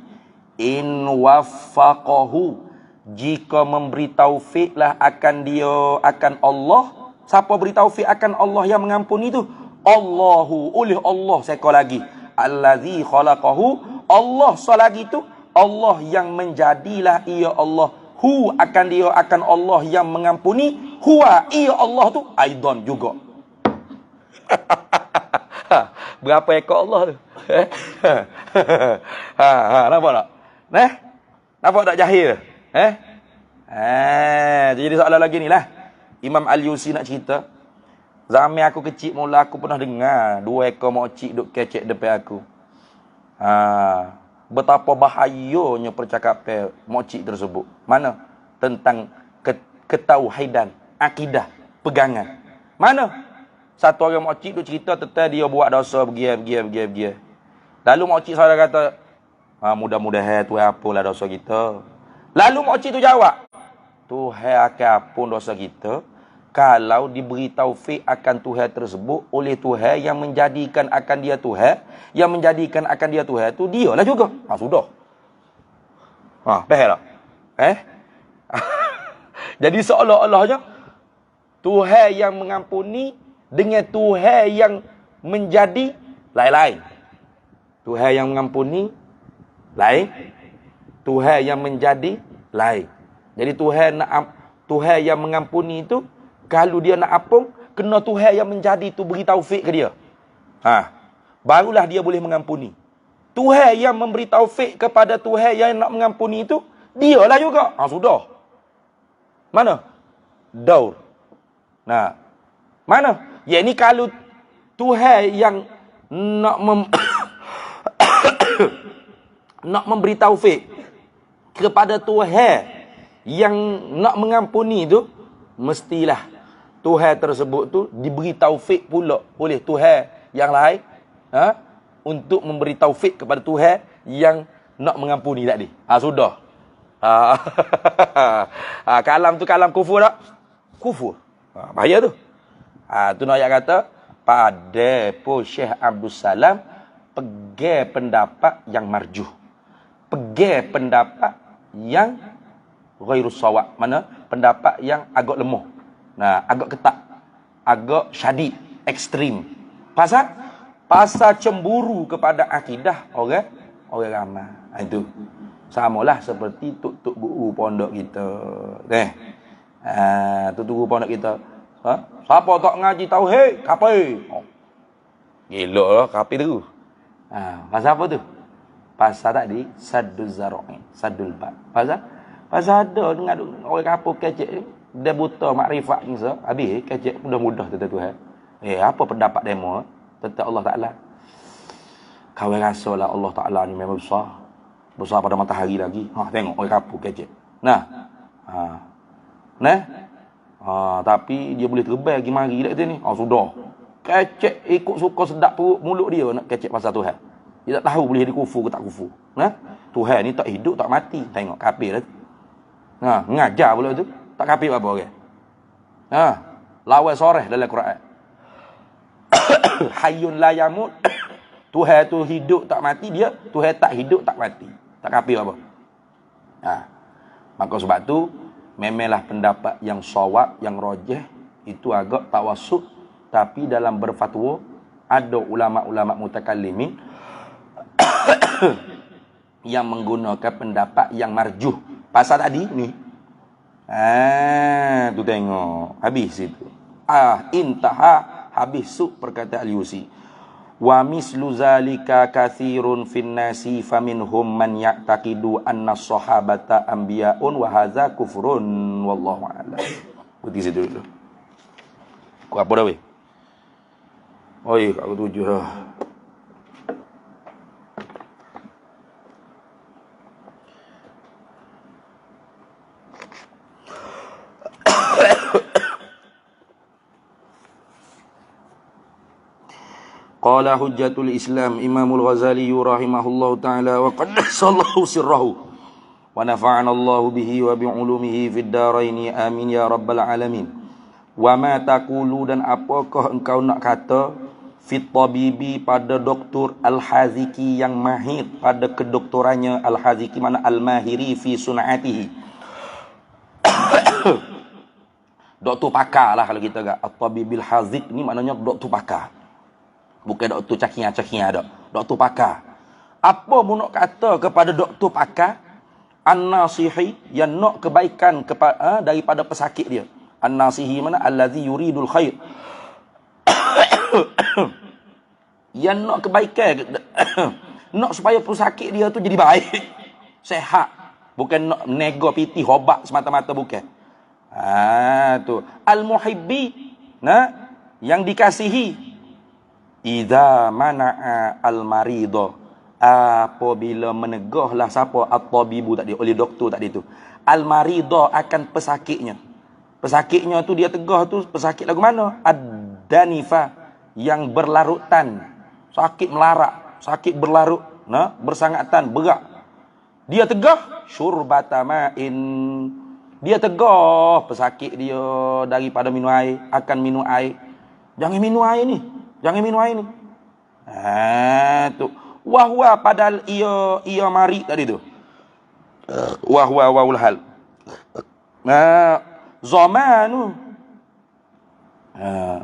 in waffaqahu, jika memberi taufiklah akan dia, akan Allah. Siapa beri taufik akan Allah yang mengampuni itu? Allahu, oleh Allah. Sekali lagi, allazi khalaqahu, Allah selagi itu, Allah yang menjadilah ia Allah, hu akan dia, akan Allah yang mengampuni, huwa ia Allah tu aidan juga. Berapa ekor Allah tu? Nampak tak? Nampak tak jahil? Jadi soalan lagi ni lah. Imam Al-Yusi nak cerita, zaman aku kecil mula aku pernah dengar dua ekor mokcik duk kecek depan aku. Betapa bahayanya percakapan mokcik tersebut. Mana? Tentang ketauhidan, akidah, pegangan. Mana? Satu orang mokcik duk cerita tentang dia buat dosa begia. Lalu mokcik saya kata, mudah-mudahan Tuhan apalah dosa kita. Lalu mokcik tu jawab, Tuhan akan ampun dosa kita kalau diberi taufik akan Tuhan tersebut oleh Tuhan yang menjadikan akan dia Tuhan, yang menjadikan akan dia Tuhan tu dialah juga. Sudah. Faham tak? Jadi seolah-olahnya Tuhan yang mengampuni dengan Tuhan yang menjadi lain-lain. Tuhan yang mengampuni lain. Tuhan yang menjadi lain. Jadi Tuhan yang mengampuni itu, kalau dia nak apung, kena Tuhan yang menjadi itu beri taufik ke dia. Barulah dia boleh mengampuni. Tuhan yang memberi taufik kepada Tuhan yang nak mengampuni itu, dialah juga. Sudah. Mana? Daur. Nah, mana? Ya ini kalau Tuhan yang nak nak memberi taufik kepada Tuhan yang nak mengampuni itu, mestilah Tuhan tersebut tu diberi taufik pula oleh Tuhan yang lain, untuk memberi taufik kepada Tuhan yang nak mengampuni tadi. Sudah. Kalam tu kalam kufur tak? Kufur. Bahaya tu. Tu nak ayat kata, pada po Syekh Abdul Salam pegang pendapat yang marjuh. Pegang pendapat yang ghairus sawab. Mana? Pendapat yang agak lemah. Agak ketat. Agak syadid, ekstrim. Pasal cemburu kepada akidah orang ramai. Itu samalah seperti tuk guru pondok kita. Tuk guru pondok kita. Siapa tak ngaji tauhid, kafir. Gila lah kafir tu. Pasal apa tu? Pasal tadi sadduz zara'i, saddul bab. Pasal ada dengan orang kapur kecek dia buta makrifat ni habis kecek mudah-mudah tu Tuhan. Apa pendapat demo tentang Allah Taala? Kau rasalah Allah Taala ni memang besar. Besar pada matahari lagi. Tengok orang kapur kecek. Tapi dia boleh terbang pergi mari kat sini. Sudah. Kecek ikut suka sedap perut mulut dia nak kecek pasal Tuhan. Dia tak tahu boleh jadi kufur ke tak kufur. Tuhan ni tak hidup tak mati. Tengok kafir dah tu. Ngajar pula tu. Tak kafir apa orang. Lawan soreh dalam Quran. Hayyun la yamut. Tuhan tu hidup tak mati, dia Tuhan tak hidup tak mati. Tak kafir apa. Maka sebab tu memanglah pendapat yang sawab, yang rajih itu agak tawassut, tapi dalam berfatwa ada ulama-ulama mutakallimin yang menggunakan pendapat yang marjuh. Pasal tadi ni. Tu tengok habis itu. Intaha habis perkataan Al-Yusi. Wa mislu zalika katsirun fin nasi faminhum man ya'taqidu anna sahabata anbiya'un wa hadza kufrun wallahu a'lam. Putih situ dulu. Ku apa dah weh? Oi, aku tujuh dah. Qala hujjatul Islam Imamul Ghazali rahimahullahu ta'ala wa qaddasallahu sirrahu wa nafa'ana Allahu bihi wa bi'ulumihi fid daraini amin ya rabbal alamin. Wa ma taqulu, dan apakah engkau nak kata fit tabibi pada doktor Al-Haziki yang mahir pada kedoktorannya. Al-Haziki mana al-mahiri fi sun'atihi. Doktor pakar lah kalau kita kata. At-tabibil hazik ni maknanya doktor pakar. Bukan doktor cakia-cakia dak. Doktor pakar. Apa mu nak kata kepada doktor pakar? An-nasihi, yang nak kebaikan daripada pesakit dia. An-nasihi mana allazi yuridul khair. Yang nak kebaikan, nak supaya pesakit dia tu jadi baik, sehat. Bukan nak nego piti hobat semata-mata, bukan. Tu al-muhibbi, yang dikasihi. Idza mana'a al-marido, apabila menegahlah siapa at-tabibu tadi, oleh doktor tadi tu, al-marido akan pesakitnya. Pesakitnya tu dia tegah tu pesakit lagu mana? Ad-danifa, yang berlarutan, sakit melarat, sakit berlarut, bersangatan, berat. Dia tegah syurbatama'in, dia tegah pesakit dia daripada minum air, akan minum air. Jangan minum air ni. Jangan minum air ni. Tu. Wahwa padahal ia mari tadi tu. Wahwa wawul hal. Zamanu.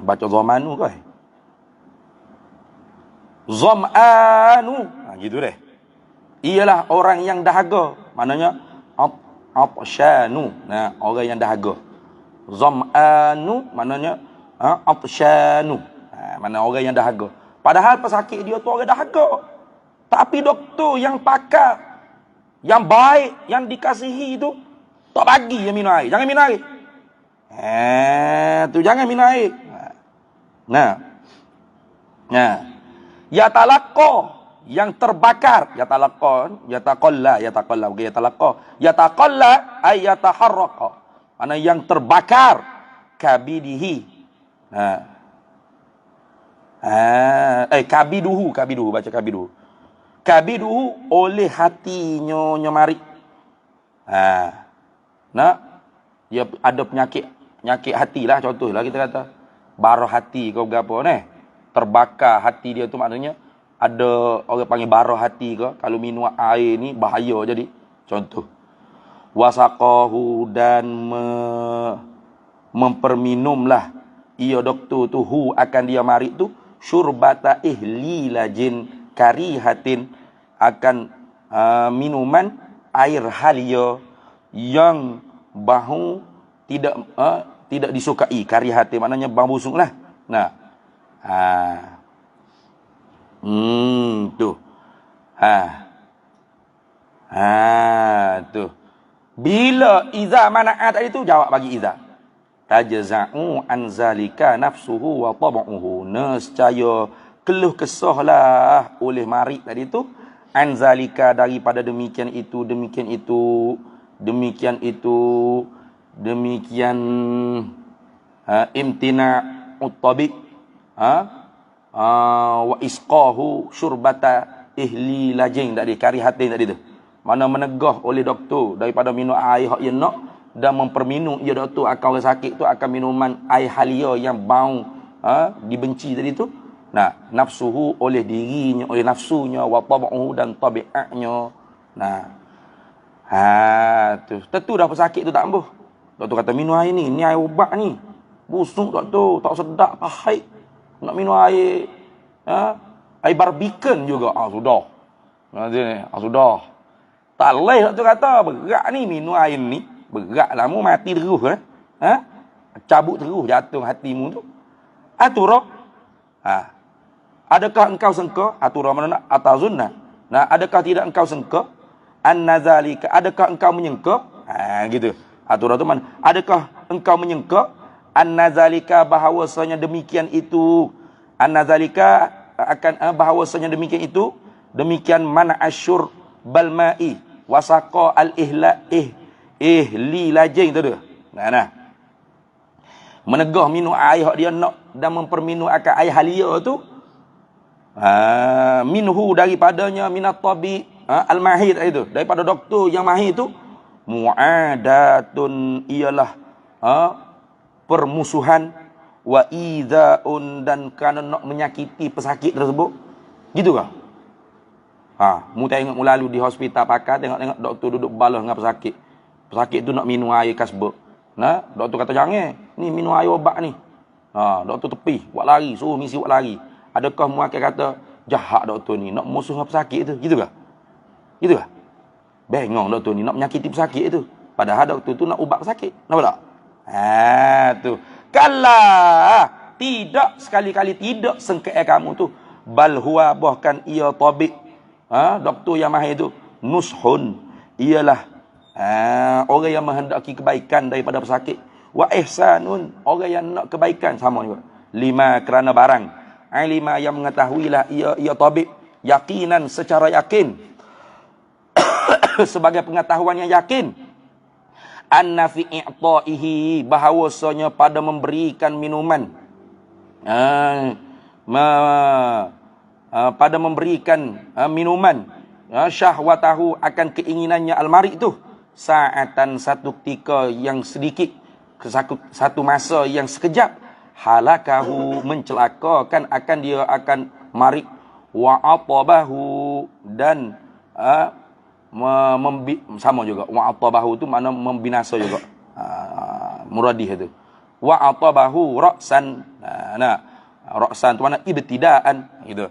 Baca zamanu ke? Zamanu. Gitu deh. ialah orang yang dahaga. Maknanya atsyanu. Nah, orang yang dahaga. Zam'anu maknanya atsyanu. Mana orang yang dahaga. Padahal pesakit dia tu orang dahaga. Tapi doktor yang pakar, yang baik, yang dikasihi itu tak bagi yang minum air. Jangan minum air. Tu jangan minum air. Nah. Ya talaqqa, yang terbakar. Ya talaqqa, yataqalla, bukan yatalaqqa. Yataqalla ay yataharraqa. Mana yang terbakar kabidihi. Kabiduhu, baca kabiduhu. Kabiduhu oleh hatinya nyamari. Dia ada penyakit hati lah, contohlah kita kata barah hati kau berapa ni, terbakar hati dia tu, maknanya ada orang panggil barah hati ke, kalau minum air ni bahaya jadi. Contoh, wasaqahu, dan memperminumlah ia doktor tu hu akan dia mari tu syurbata ihlilajin karihatin, akan minuman air halia yang bahu tidak disukai. Karihatin maknanya bau busuk lah. Nah, tu. Tu. Bila iza mana'at tadi tu, jawab bagi iza. Tajza'u an zalika nafsuhu wa tab'uhu. Nescaya keluh kesahlah oleh mari tadi tu, an zalika, daripada demikian imtina utabi wa isqahu syurbata ihli lajing dari karihatin tadi tu. Mana menegah oleh doktor daripada minum air hak yang nak, dan memperminum ia doktor akan orang sakit tu akan minuman air halia yang bau dibenci tadi tu. Nah, nafsuhu oleh dirinya, oleh nafsunya, wa tabuhu, dan tabiatnya. Nah, tu. Tentu dah pesakit tu tak ambuh. Doktor kata minum air ni air ubat ni. Busuk doktor, tak sedap, pahit. Nak minum air air barbican juga. Sudah. Sudah. Tak leh doktor kata, berat ni minum air ni. Berat lah, mu mati terus cabut terus jatuh hatimu tu. Aturah. Adakah engkau sangka, aturah mana nak atazunna. Nah, adakah tidak engkau sangka annazalika, adakah engkau menyangka? Gitu. Aturah tu mana? Adakah engkau menyangka annazalika, bahawasanya demikian itu, annazalika akan bahawasanya demikian itu, demikian mana asyur balma'i wasaqa al ihli lajing tu dia. Nah. Menegah minum air hak dia nak dan memperminum akan air halia tu, minhu daripadanya, minat tabi al-mahir itu, daripada doktor yang mahir itu, mu'adatun, ialah permusuhan, wa idzaun, dan kerana nak menyakiti pesakit tersebut. Gitu kah? Mu tengok mu lalu di hospital pakar, tengok doktor duduk balas dengan pesakit. Pesakit tu nak minum air kasbek. Nah, doktor kata jangan, ni minum air obat ni. Doktor tepi, buat lari, suruh misi buat lari. Adakah mu akan kata jahat doktor ni nak musuh dengan pesakit tu? Gitu kah? Gitu kah? Bengong doktor ni nak menyakiti pesakit tu. Padahal doktor tu nak ubat pesakit. Nampak tak? Tu. Kalah, tidak, sekali-kali tidak sengkea kamu tu. Bal huwa, bahkan ia tabib, doktor yang mahir tu, nushun, ialah orang yang menghendaki kebaikan daripada pesakit. Wa ihsanun, orang yang nak kebaikan, sama juga. Lima, kerana barang. Alima, yang mengetahuilah ia tabib, yakinan, secara yakin, sebagai pengetahuan yang yakin, anna fi i'ta'ihi, bahawasanya pada memberikan minuman, pada memberikan minuman, syahwatahu, akan keinginannya almari itu, saatan, satu ketika yang sedikit, satu masa yang sekejap, halakahu, mencelakakan akan dia akan marik, wa atabahu, dan sama juga, wa atabahu tu makna membinasa juga, muradih itu. Wa atabahu ra'san, ra'san tu makna ibtidaan gitu.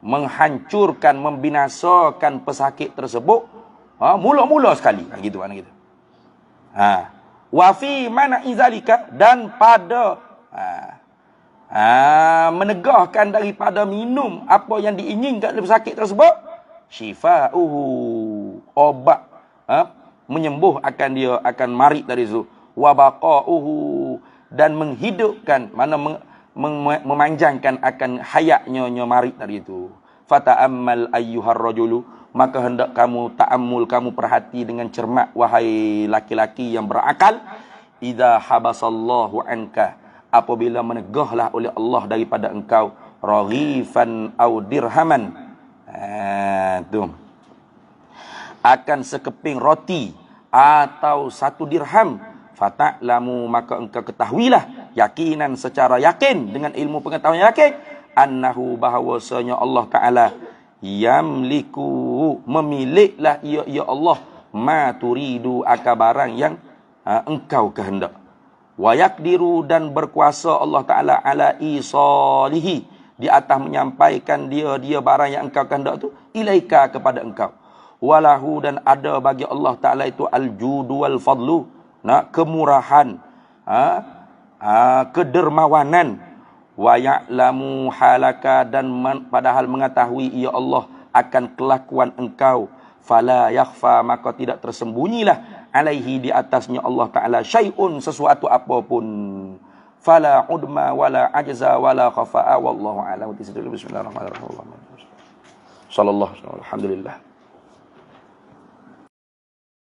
menghancurkan, membinasakan pesakit tersebut, mula-mula sekali. Gitu mana gitu. Wa fi mana izalika, dan pada menegahkan daripada minum apa yang diinginkan oleh pesakit tersebut, syifa'uhu, obat menyembuh akan dia, akan mari dari itu. Wa baqa'uhu, dan menghidupkan, mana memanjangkan akan hayatnya nyamari tadi itu. Fata'ammal ayyuhar rajulu, maka hendak kamu ta'ammul, kamu perhati dengan cermat wahai laki-laki yang berakal. Idza habasallahu anka, apabila menegahlah oleh Allah daripada engkau, raghifan aw dirhaman, akan sekeping roti atau 1 dirham, fata'lamu, maka engkau ketahuilah, yakinan secara yakin, dengan ilmu pengetahuan yakin, annahu, bahawasanya Allah Ta'ala yamliku, memiliklah ya Allah, ma turidu, akan barang yang engkau kehendak. Wa yakdiru, dan berkuasa Allah Ta'ala ala isalihi, di atas menyampaikan dia barang yang engkau kehendak tu, ilaika, kepada engkau. Walahu, dan ada bagi Allah Ta'ala itu al-judu wal fadlu, kemurahan, kedermawanan. Wa ya'lamu halaka, dan padahal mengetahui ia Allah akan kelakuan engkau. Fala yakhfa, maka tidak tersembunyilah, alaihi, di atasnya Allah Ta'ala, syai'un, sesuatu apapun. Fala udma wala ajza wala khafa'a, wallahu a'lam. Bismillahirrahmanirrahim. Sallallahu alaihi wasallam. Alhamdulillah.